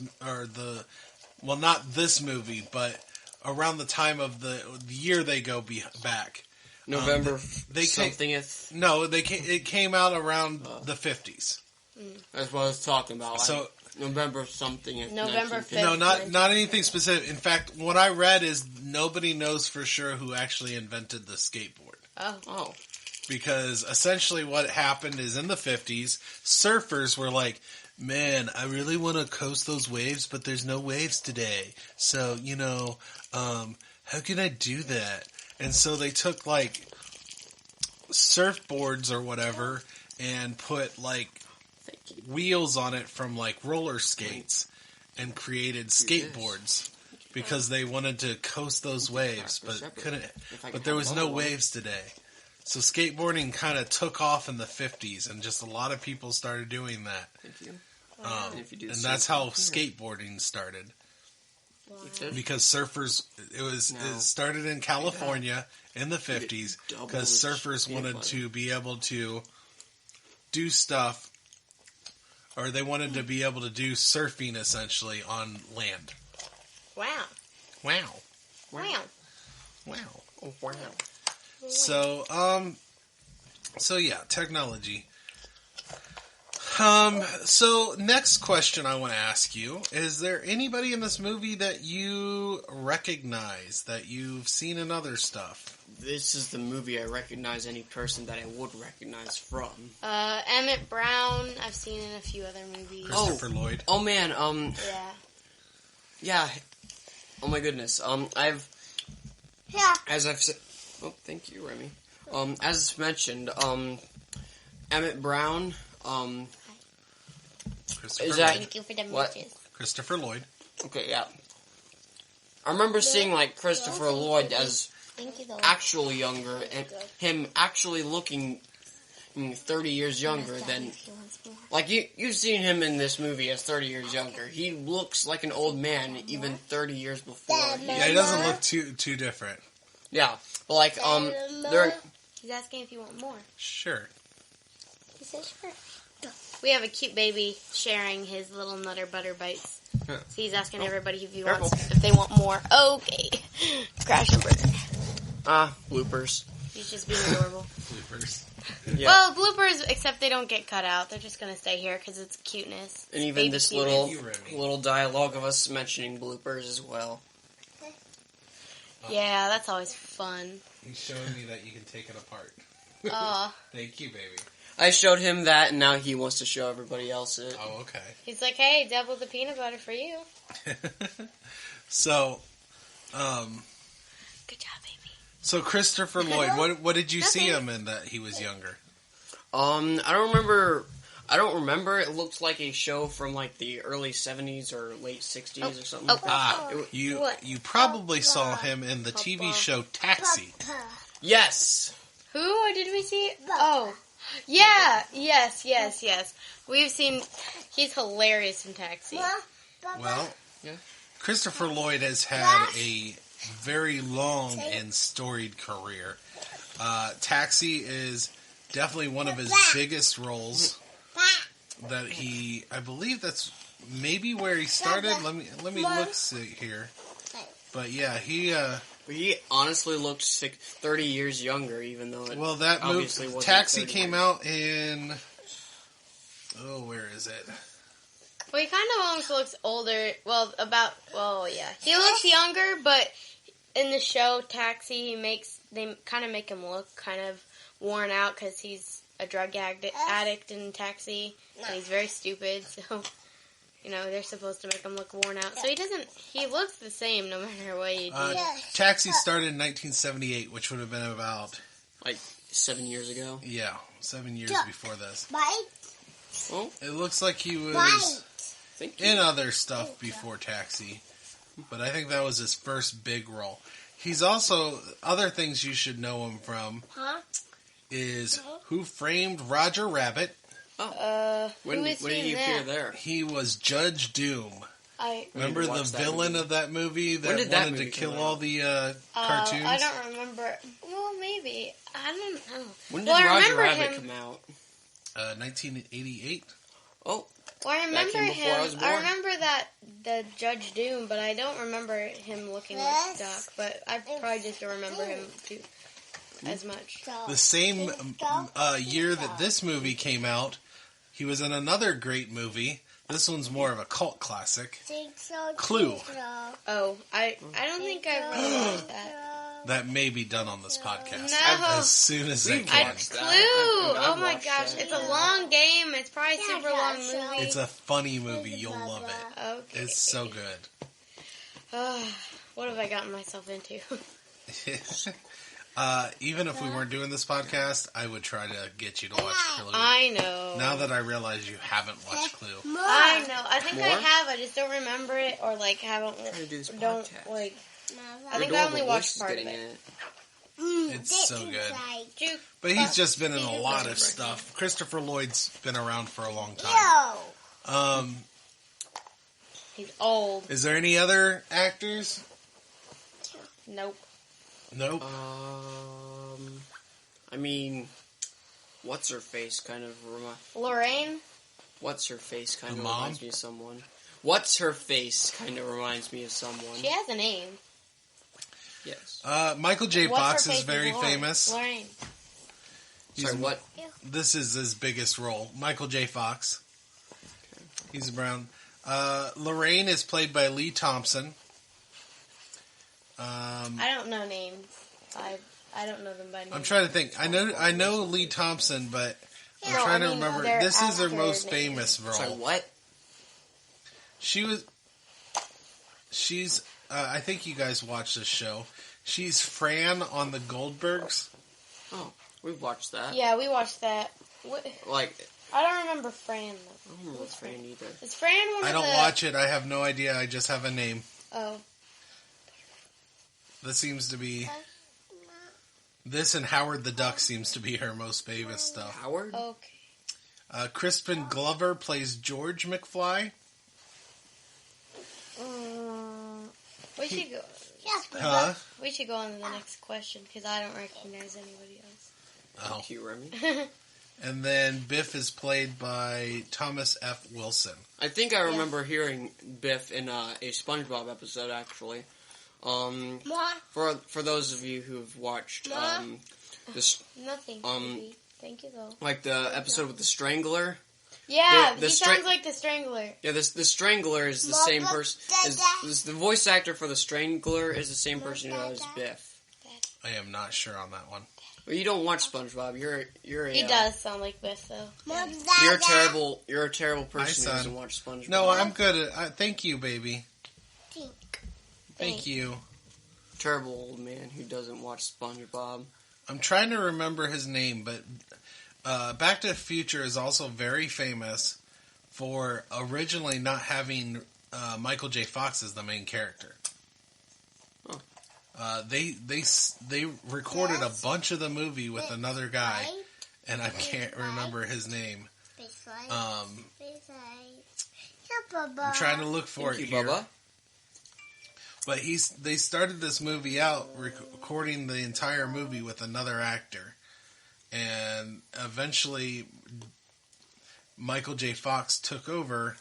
Speaker 7: not this movie, but around the time of the year they go back.
Speaker 1: November
Speaker 7: they
Speaker 1: somethingeth.
Speaker 7: No, it came out around the 50s.
Speaker 1: That's what I was talking about.
Speaker 7: So
Speaker 1: November something.
Speaker 2: November 5th.
Speaker 7: No, not anything specific. In fact, what I read is nobody knows for sure who actually invented the skateboard.
Speaker 1: Oh.
Speaker 7: Because essentially what happened is in the 50s, surfers were like, man, I really want to coast those waves, but there's no waves today. So, how can I do that? And so they took like surfboards or whatever and put like wheels on it from like roller skates and created skateboards because they wanted to coast those waves, but couldn't. But there was no waves today. So skateboarding kind of took off in the 50s, and just a lot of people started doing that.
Speaker 1: Thank you.
Speaker 7: And that's how skateboarding started. Wow. Because surfers, it started in California in the 50s because surfers wanted to be able to do stuff, or they wanted to be able to do surfing essentially on land.
Speaker 2: Wow.
Speaker 7: Wow.
Speaker 2: Wow.
Speaker 7: Wow.
Speaker 1: Oh, wow.
Speaker 7: So yeah, technology. So next question I want to ask you, is there anybody in this movie that you recognize, that you've seen in other stuff?
Speaker 1: This is the movie I recognize any person that I would recognize from.
Speaker 2: Emmett Brown, I've seen in a few other movies.
Speaker 7: Christopher Loyd.
Speaker 1: Oh man,
Speaker 2: Yeah.
Speaker 1: Oh my goodness. As I've said, oh, thank you, Remy. As mentioned, Emmett Brown,
Speaker 7: Christopher
Speaker 1: Loyd.
Speaker 2: Thank you for the
Speaker 1: What?
Speaker 2: messages.
Speaker 7: Christopher Loyd.
Speaker 1: Okay, yeah. I remember seeing, like, Christopher Loyd as actually younger, and him actually looking 30 years younger than... Like, you've seen him in this movie as 30 years younger. He looks like an old man even 30 years before.
Speaker 7: Yeah, he doesn't look too different.
Speaker 1: Yeah, but, like,
Speaker 2: He's asking if you want more.
Speaker 7: Sure.
Speaker 2: He said sure. We have a cute baby sharing his little Nutter Butter bites. So he's asking everybody if if they want more. Okay. Crash and burn.
Speaker 1: Bloopers.
Speaker 2: He's just being adorable.
Speaker 7: Bloopers.
Speaker 1: Yeah.
Speaker 2: Well, bloopers, except they don't get cut out. They're just going to stay here because it's cuteness.
Speaker 1: And even
Speaker 2: baby
Speaker 1: this
Speaker 2: cuteness.
Speaker 1: little dialogue of us mentioning bloopers as well.
Speaker 2: Yeah, that's always fun.
Speaker 7: He's showing me that you can take it apart.
Speaker 2: Aw.
Speaker 7: Thank you, baby.
Speaker 1: I showed him that, and now he wants to show everybody else it.
Speaker 7: Oh, okay.
Speaker 2: He's like, hey, double the peanut butter for you.
Speaker 7: So,
Speaker 2: good job, baby.
Speaker 7: So Christopher Loyd, what did you see him in that he was younger?
Speaker 1: I don't remember. It looked like a show from like the early 70s or late 60s or something like that.
Speaker 7: You probably saw him in the TV show Taxi.
Speaker 1: Yes.
Speaker 2: Who did we see? Oh. Yeah, yes. We've seen, he's hilarious in Taxi.
Speaker 7: Well,
Speaker 1: yeah.
Speaker 7: Christopher Loyd has had a very long and storied career. Taxi is definitely one of his biggest roles that I believe that's maybe where he started. Let me look see here. But yeah, he
Speaker 1: honestly looked 30 years younger, even though
Speaker 7: that
Speaker 1: obviously
Speaker 7: movie,
Speaker 1: wasn't
Speaker 7: Taxi
Speaker 1: 30
Speaker 7: came
Speaker 1: years.
Speaker 7: out in... Oh, where is it?
Speaker 2: Well, he kind of almost looks older. Yeah. He looks younger, but in the show Taxi, they kind of make him look kind of worn out because he's a drug addict in Taxi, and he's very stupid, so... they're supposed to make him look worn out. So he looks the same no matter what you do.
Speaker 7: Taxi started in 1978, which would have been about...
Speaker 1: Like 7 years ago?
Speaker 7: Yeah, 7 years before this.
Speaker 1: Well,
Speaker 7: it looks like he was in other stuff before Taxi, but I think that was his first big role. He's also... Other things you should know him from is Who Framed Roger Rabbit?
Speaker 1: When did he appear there?
Speaker 7: He was Judge Doom. Remember the villain of that movie that wanted to kill all the cartoons?
Speaker 2: I don't remember. Well, maybe. I don't know.
Speaker 1: When did Roger Rabbit come out?
Speaker 7: 1988.
Speaker 1: Oh.
Speaker 2: Well, I remember him.
Speaker 1: I was born.
Speaker 2: I remember the Judge Doom, but I don't remember him looking like Doc. But I probably just don't remember him too. as much.
Speaker 7: The same year that this movie came out, he was in another great movie. This one's more of a cult classic. Clue.
Speaker 2: Oh, I don't think I've really watched that.
Speaker 7: That may be done on this podcast.
Speaker 2: No.
Speaker 7: As soon as it can.
Speaker 2: Clue! Oh my gosh, it's a long game. It's probably a super long movie.
Speaker 7: It's a funny movie. You'll love it.
Speaker 2: Okay.
Speaker 7: It's so good.
Speaker 2: What have I gotten myself into?
Speaker 7: Even if we weren't doing this podcast, I would try to get you to watch Clue.
Speaker 2: I know.
Speaker 7: Now that I realize you haven't watched Clue.
Speaker 2: I know. I think I have. I just don't remember it, or like haven't. Don't like. I think I only watched part of it.
Speaker 7: It's so good. But he's just been in a lot of stuff. Christopher Lloyd's been around for a long time.
Speaker 2: He's old.
Speaker 7: Is there any other actors?
Speaker 2: Nope.
Speaker 7: Nope.
Speaker 8: I mean, what's her face kind of
Speaker 2: Lorraine?
Speaker 8: What's her face kind
Speaker 7: The
Speaker 8: of
Speaker 7: mom?
Speaker 8: reminds me of someone. What's her face kind of reminds me of someone.
Speaker 2: She has a name.
Speaker 8: Yes.
Speaker 7: Michael J.
Speaker 2: What's
Speaker 7: Fox
Speaker 2: her
Speaker 7: is
Speaker 2: face
Speaker 7: very
Speaker 2: Lorraine?
Speaker 7: famous.
Speaker 2: Lorraine.
Speaker 8: Sorry, what?
Speaker 7: This is his biggest role. Michael J. Fox. He's around. Lorraine is played by Lee Thompson.
Speaker 2: I don't know names. I don't know them by name.
Speaker 7: I'm trying to think. I know Lee Thompson, but I'm trying to remember. This is her most famous role.
Speaker 8: Sorry, what?
Speaker 7: She's. I think you guys watch this show. She's Fran on the Goldbergs.
Speaker 8: Oh, we've watched that.
Speaker 2: Yeah, we watched that.
Speaker 8: Like,
Speaker 2: I don't remember Fran though.
Speaker 8: I don't remember Fran either.
Speaker 2: Is Fran one
Speaker 7: I
Speaker 2: of
Speaker 7: don't
Speaker 2: the...
Speaker 7: watch it. I have no idea. I just have a name.
Speaker 2: Oh.
Speaker 7: This seems to be. This and Howard the Duck seems to be her most famous stuff.
Speaker 8: Howard?
Speaker 2: Okay.
Speaker 7: Crispin Glover plays George McFly.
Speaker 2: We should go.
Speaker 7: Huh?
Speaker 2: We should go on to the next question because I don't recognize anybody else.
Speaker 7: Oh.
Speaker 8: Thank you, Remy.
Speaker 7: And then Biff is played by Thomas F. Wilson.
Speaker 8: I think I remember hearing Biff in a SpongeBob episode, actually. For those of you who've watched this,
Speaker 2: Nothing. Baby. Thank you though.
Speaker 8: like the episode with the Strangler.
Speaker 2: Yeah,
Speaker 8: the
Speaker 2: he sounds like the Strangler.
Speaker 8: Yeah, the Strangler is the same person. The voice actor for the Strangler is the same person who does Biff.
Speaker 7: I am not sure on that one.
Speaker 8: Well, you don't watch SpongeBob. You're a,
Speaker 2: He does sound like Biff though.
Speaker 8: You're a terrible person who
Speaker 7: son.
Speaker 8: doesn't watch SpongeBob.
Speaker 7: No, I'm good at. Thank you, baby. Thank you.
Speaker 8: Terrible old man who doesn't watch SpongeBob.
Speaker 7: I'm trying to remember his name, but Back to the Future is also very famous for originally not having Michael J. Fox as the main character.
Speaker 8: Oh.
Speaker 7: They recorded a bunch of the movie with another guy, and I can't remember his name. I'm trying to look for it here.
Speaker 8: Bubba.
Speaker 7: But they started this movie out recording the entire movie with another actor. And eventually, Michael J. Fox took over.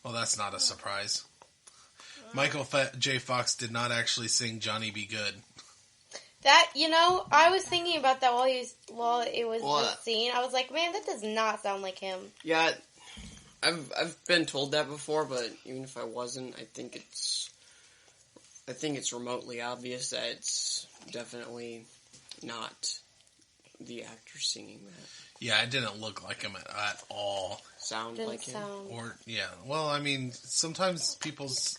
Speaker 7: Well, that's not a surprise. Michael J. Fox did not actually sing Johnny Be Good.
Speaker 2: That, I was thinking about that while it was the scene. I was like, man, that does not sound like him.
Speaker 8: Yeah, I've been told that before, but even if I wasn't, I think it's remotely obvious that it's definitely not the actor singing that.
Speaker 7: Yeah, it didn't look like him at all.
Speaker 8: Sound
Speaker 2: Didn't
Speaker 8: like him.
Speaker 7: Or yeah, well, I mean, sometimes people's,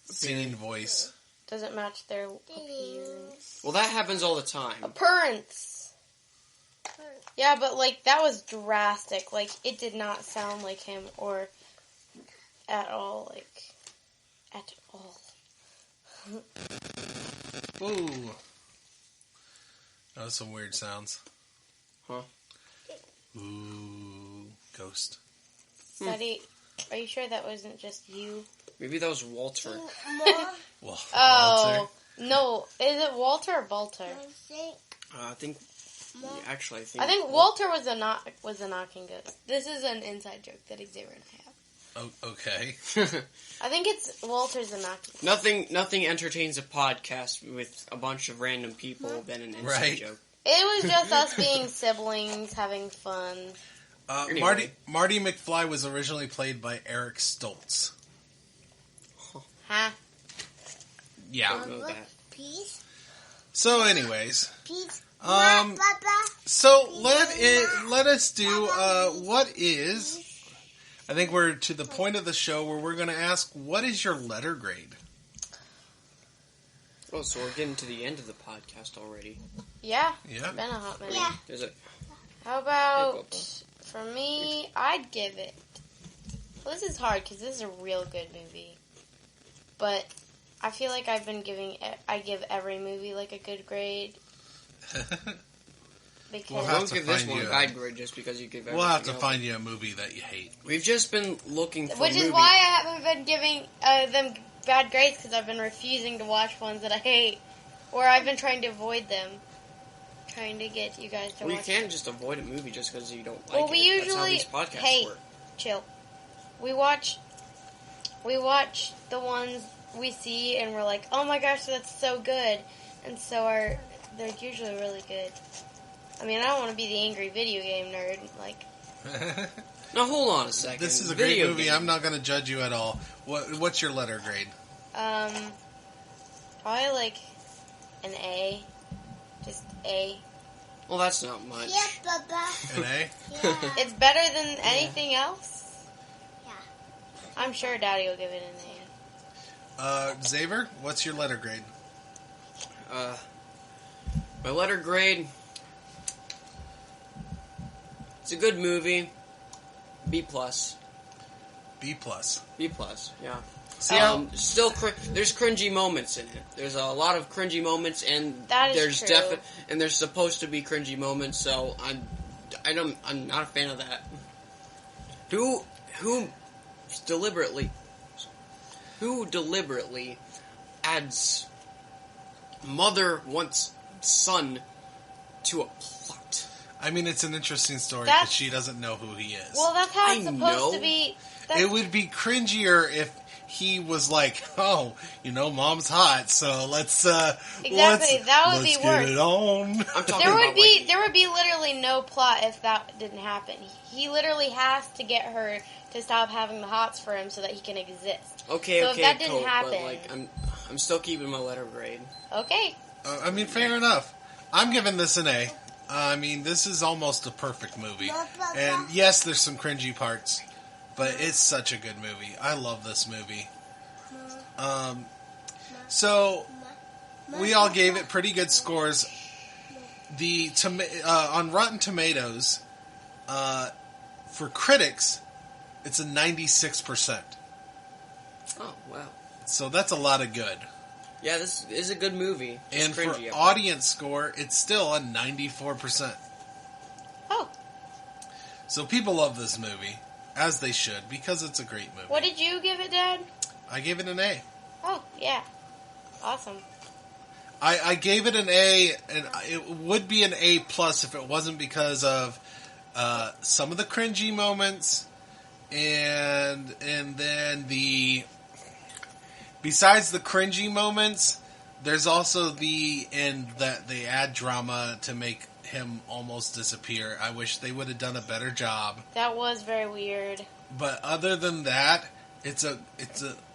Speaker 7: singing voice
Speaker 2: doesn't match their appearance.
Speaker 8: Well, that happens all the time.
Speaker 2: Appearance. Yeah, but that was drastic. It did not sound like him or at all. At all.
Speaker 7: Ooh. That was some weird sounds.
Speaker 8: Huh?
Speaker 7: Ooh. Ghost.
Speaker 2: Daddy, are you sure that wasn't just you?
Speaker 8: Maybe that was Walter.
Speaker 7: Well,
Speaker 2: Oh, no. Is it Walter or Walter?
Speaker 8: I think...
Speaker 2: I think Walter was a knocking ghost. This is an inside joke that Xavier and I have.
Speaker 7: Oh, okay.
Speaker 2: I think it's Walter Zanaki.
Speaker 8: Nothing entertains a podcast with a bunch of random people than an inside joke.
Speaker 2: It was just us being siblings, having fun.
Speaker 7: Anyway. Marty McFly was originally played by Eric Stoltz.
Speaker 2: Huh?
Speaker 8: Yeah. I don't know that.
Speaker 7: So, anyways, so let us do what is. I think we're to the point of the show where we're going to ask, what is your letter grade?
Speaker 8: Oh, so we're getting to the end of the podcast already.
Speaker 2: Yeah.
Speaker 7: Yeah.
Speaker 2: It's been a hot minute.
Speaker 6: Yeah.
Speaker 8: Is it?
Speaker 2: How about, for me, I'd give it... Well, this is hard because this is a real good movie. But I feel like I give every movie like a good grade. Because
Speaker 8: don't give this one a bad grade just because you give everything
Speaker 7: We'll have to
Speaker 8: else.
Speaker 7: find you a movie that you hate.
Speaker 8: We've just been looking for
Speaker 2: Which is why I haven't been giving them bad grades, because I've been refusing to watch ones that I hate. Or I've been trying to avoid them. Trying to get you guys to watch
Speaker 8: you can't just avoid a movie just because you don't like
Speaker 2: well,
Speaker 8: it.
Speaker 2: we usually...
Speaker 8: That's how these podcasts work.
Speaker 2: Chill. We watch the ones we see and we're like, oh my gosh, that's so good. And so they're usually really good. I mean, I don't want to be the angry video game nerd. Like,
Speaker 8: now hold on a second.
Speaker 7: This is a great movie. I'm not going to judge you at all. What's your letter grade?
Speaker 2: probably like an A. Just A.
Speaker 8: Well, that's not much.
Speaker 6: Yeah, Papa.
Speaker 7: An A?
Speaker 6: Yeah.
Speaker 2: It's better than anything else.
Speaker 6: Yeah.
Speaker 2: I'm sure Daddy will give it an A.
Speaker 7: Xavier, what's your letter grade?
Speaker 8: My letter grade... It's a good movie. B+.
Speaker 7: B+.
Speaker 8: B+, yeah.
Speaker 7: See,
Speaker 8: Still, there's cringy moments in it. There's a lot of cringy moments, and
Speaker 2: That is
Speaker 8: there's
Speaker 2: true.
Speaker 8: and there's supposed to be cringy moments. So I'm not a fan of that. Who deliberately adds mother wants son to a plot?
Speaker 7: I mean, it's an interesting story because she doesn't know who he is.
Speaker 2: Well, that's how it's
Speaker 8: I
Speaker 2: supposed
Speaker 8: know.
Speaker 2: to be.
Speaker 7: It would be cringier if he was like, "Oh, mom's hot, so let's that
Speaker 2: would be
Speaker 7: get
Speaker 2: worse.
Speaker 7: it on."
Speaker 8: I'm talking
Speaker 2: There
Speaker 8: about
Speaker 2: would be literally no plot if that didn't happen. He literally has to get her to stop having the hots for him so that he can exist.
Speaker 8: Okay,
Speaker 2: So if that didn't happen,
Speaker 8: but like I'm still keeping my letter grade.
Speaker 2: okay.
Speaker 7: I mean, fair enough. I'm giving this an A. I mean, this is almost a perfect movie. And yes, there's some cringy parts, but it's such a good movie. I love this movie. So, we all gave it pretty good scores. On Rotten Tomatoes, for critics, it's a 96%.
Speaker 8: Oh wow!
Speaker 7: So that's a lot of good.
Speaker 8: Yeah, this is a good movie. It's
Speaker 7: And for
Speaker 8: cringy,
Speaker 7: audience score, it's still a 94%.
Speaker 2: Oh,
Speaker 7: So people love this movie, as they should, because it's a great movie.
Speaker 2: what did you give it, Dad?
Speaker 7: I gave it an A.
Speaker 2: Oh, yeah. Awesome.
Speaker 7: I gave it an A, and it would be an A plus if it wasn't because of some of the cringy moments, and then besides the cringy moments, there's also the end that they add drama to make him almost disappear. I wish they would have done a better job.
Speaker 2: That was very weird.
Speaker 7: But other than that, it's an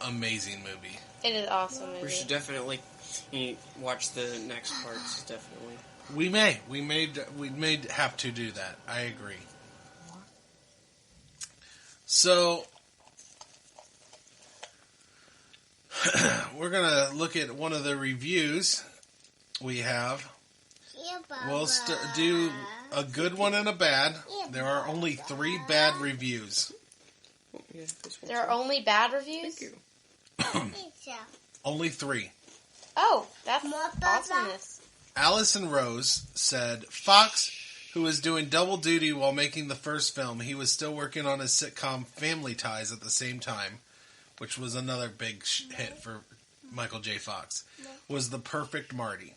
Speaker 7: amazing movie.
Speaker 2: It is awesome movie.
Speaker 8: We should definitely watch the next parts. Definitely.
Speaker 7: We may have to do that. I agree. So we're gonna look at one of the reviews we have.
Speaker 6: Yeah, Papa.
Speaker 7: We'll do a good one and a bad. There are only 3 bad reviews.
Speaker 8: Oh, yeah, this one's
Speaker 2: There are only bad reviews?
Speaker 8: Thank you.
Speaker 7: Only 3.
Speaker 2: Oh, that's
Speaker 6: More
Speaker 2: awesomeness.
Speaker 7: Allison Rose said, Fox, who was doing double duty while making the first film, he was still working on his sitcom Family Ties at the same time, which was another big hit for Michael J. Fox, was the perfect Marty.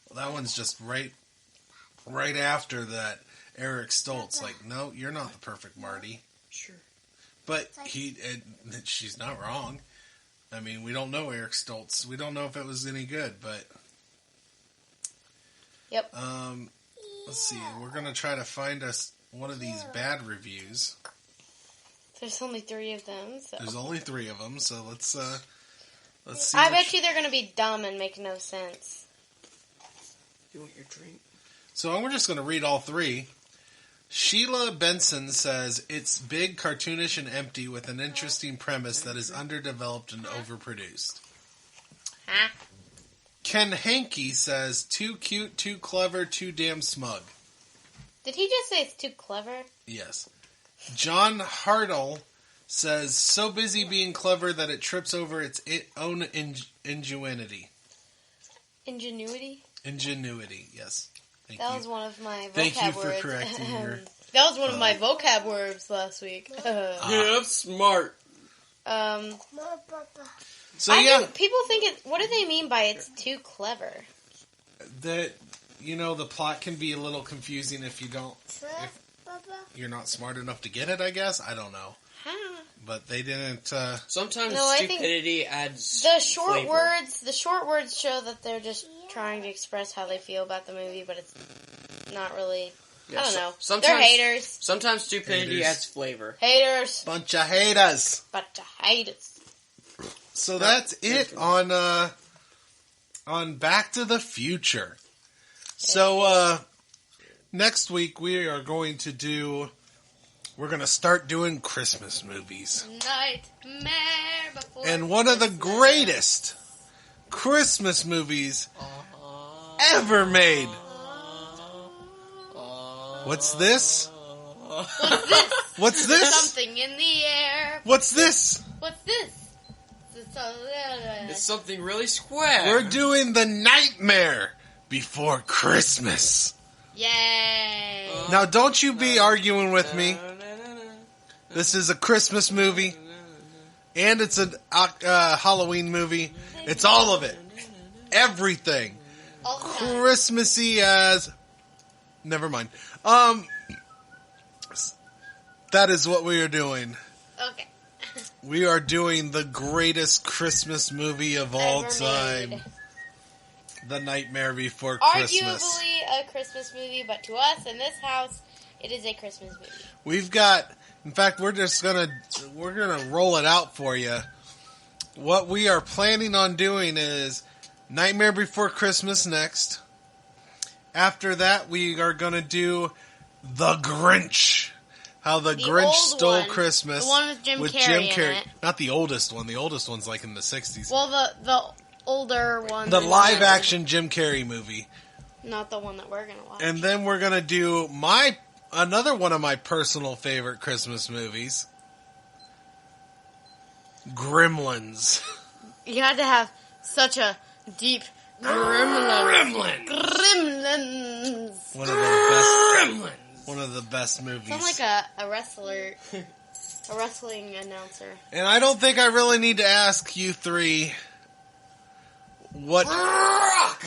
Speaker 7: Well, that one's just right after that Eric Stoltz, like, no, you're not the perfect Marty.
Speaker 8: Sure.
Speaker 7: But she's not wrong. I mean, we don't know Eric Stoltz. We don't know if it was any good, but...
Speaker 2: Yep.
Speaker 7: Let's see. We're going to try to find us one of these bad reviews.
Speaker 2: There's only 3 of them, so...
Speaker 7: There's only 3 of them, so let's see.
Speaker 2: I bet you they're going to be dumb and make no sense.
Speaker 8: You want your drink?
Speaker 7: So I'm just going to read all 3. Sheila Benson says, it's big, cartoonish, and empty with an interesting premise that is underdeveloped and overproduced.
Speaker 2: Huh?
Speaker 7: Ken Hankey says, too cute, too clever, too damn smug.
Speaker 2: Did he just say it's too clever?
Speaker 7: Yes. John Hartle says, so busy being clever that it trips over its own ingenuity.
Speaker 2: Ingenuity?
Speaker 7: Ingenuity, yes.
Speaker 2: That was one of my vocab
Speaker 7: Thank you for
Speaker 2: words.
Speaker 7: correcting your...
Speaker 2: That was one of my vocab words last week.
Speaker 8: Yeah, smart.
Speaker 7: So yeah,
Speaker 2: people think it. What do they mean by it's too clever?
Speaker 7: That the plot can be a little confusing if you're not smart enough to get it. I guess I don't know.
Speaker 2: Huh.
Speaker 7: But they didn't.
Speaker 8: Sometimes
Speaker 2: I
Speaker 8: stupidity adds
Speaker 2: the short
Speaker 8: flavor.
Speaker 2: words. The short words show that they're just trying to express how they feel about the movie, but it's not really.
Speaker 8: Yeah,
Speaker 2: I don't know.
Speaker 8: Sometimes,
Speaker 2: they're haters.
Speaker 8: Sometimes stupidity adds flavor.
Speaker 2: Haters.
Speaker 7: Bunch of haters. So that's it on Back to the Future. So next week we are going to start doing Christmas movies.
Speaker 2: Nightmare Before
Speaker 7: And one of the greatest Christmas movies ever made. What's this? What's this?
Speaker 2: Something in the air.
Speaker 7: What's this?
Speaker 2: What's this?
Speaker 8: It's something really square.
Speaker 7: We're doing The Nightmare Before Christmas.
Speaker 2: Yay!
Speaker 7: Now, don't you be arguing with me. This is a Christmas movie, and it's a Halloween movie. It's all of it. Everything. Christmassy as... Never mind. That is what we are doing.
Speaker 2: Okay.
Speaker 7: We are doing the greatest Christmas movie of all
Speaker 2: Ever
Speaker 7: time.
Speaker 2: made.
Speaker 7: The Nightmare Before Christmas.
Speaker 2: Arguably a Christmas movie, but to us in this house, it is a Christmas movie.
Speaker 7: We've got, in fact, we're gonna roll it out for you. What we are planning on doing is Nightmare Before Christmas next. After that, we are gonna do The Grinch. How the Grinch Stole Christmas.
Speaker 2: The one with Jim Carrey in it.
Speaker 7: Not the oldest one. The oldest one's like in the 60s.
Speaker 2: Well, the older one.
Speaker 7: The live-action Jim Carrey movie.
Speaker 2: Not the one that we're going to watch.
Speaker 7: And then we're going to do another one of my personal favorite Christmas movies. Gremlins.
Speaker 2: You had to have such a deep Gremlins.
Speaker 7: One of the best movies.
Speaker 2: Sound like a wrestler, a wrestling announcer.
Speaker 7: And I don't think I really need to ask you 3 what...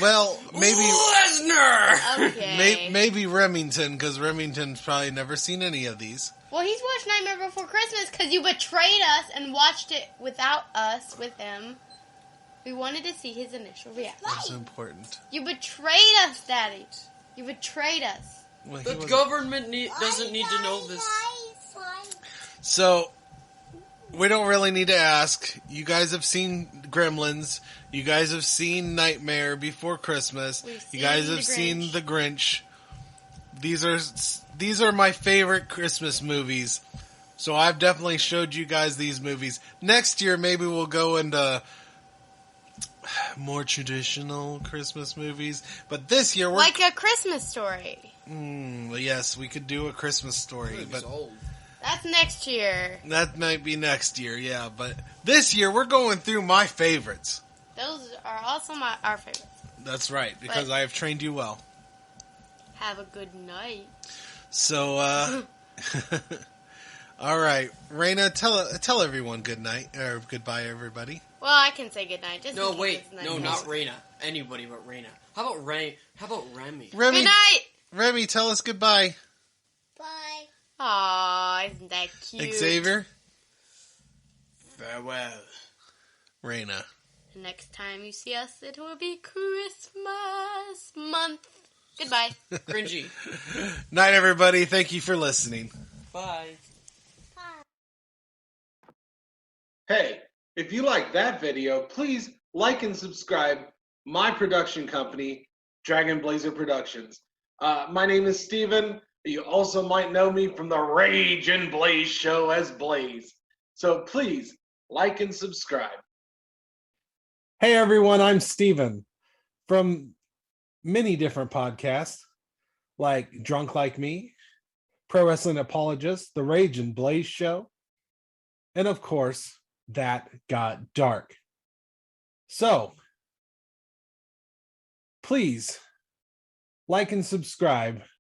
Speaker 7: Well, maybe...
Speaker 8: Lesnar!
Speaker 2: Okay.
Speaker 7: Maybe Remington, because Remington's probably never seen any of these.
Speaker 2: Well, he's watched Nightmare Before Christmas because you betrayed us and watched it without us, with him. We wanted to see his initial reaction.
Speaker 7: That's important.
Speaker 2: You betrayed us, Daddy. You betrayed us.
Speaker 7: Well,
Speaker 8: the government doesn't need to know this.
Speaker 7: So, we don't really need to ask. You guys have seen Gremlins. You guys have seen Nightmare Before Christmas. You guys have seen The Grinch. These are my favorite Christmas movies. So I've definitely showed you guys these movies. Next year, maybe we'll go into more traditional Christmas movies. But this year, we're...
Speaker 2: Like A Christmas Story.
Speaker 7: Yes, we could do A Christmas Story, but
Speaker 2: that's next year.
Speaker 7: That might be next year, yeah. But this year, we're going through my favorites.
Speaker 2: Those are also our favorites.
Speaker 7: That's right, because I have trained you well.
Speaker 2: Have a good night.
Speaker 7: So, all right, Raina, tell everyone good night or goodbye, everybody.
Speaker 2: Well, I can say good night. Just
Speaker 8: no, wait, no, not Raina. Anybody but Raina. How about Remy?
Speaker 7: Remy,
Speaker 2: good night.
Speaker 7: Remy, tell us goodbye.
Speaker 6: Bye.
Speaker 2: Aw, isn't that cute?
Speaker 7: Xavier?
Speaker 1: Farewell.
Speaker 7: Raina.
Speaker 2: Next time you see us, it will be Christmas month. Goodbye.
Speaker 8: Cringy.
Speaker 7: Night, everybody. Thank you for listening.
Speaker 8: Bye.
Speaker 9: Hey, if you like that video, please like and subscribe my production company, Dragon Blazer Productions. My name is Steven. You also might know me from the Rage and Blaze show as Blaze. So please like and subscribe.
Speaker 7: Hey, everyone. I'm Steven from many different podcasts like Drunk Like Me, Pro Wrestling Apologist, The Rage and Blaze Show, and of course, That Got Dark. So, please like and subscribe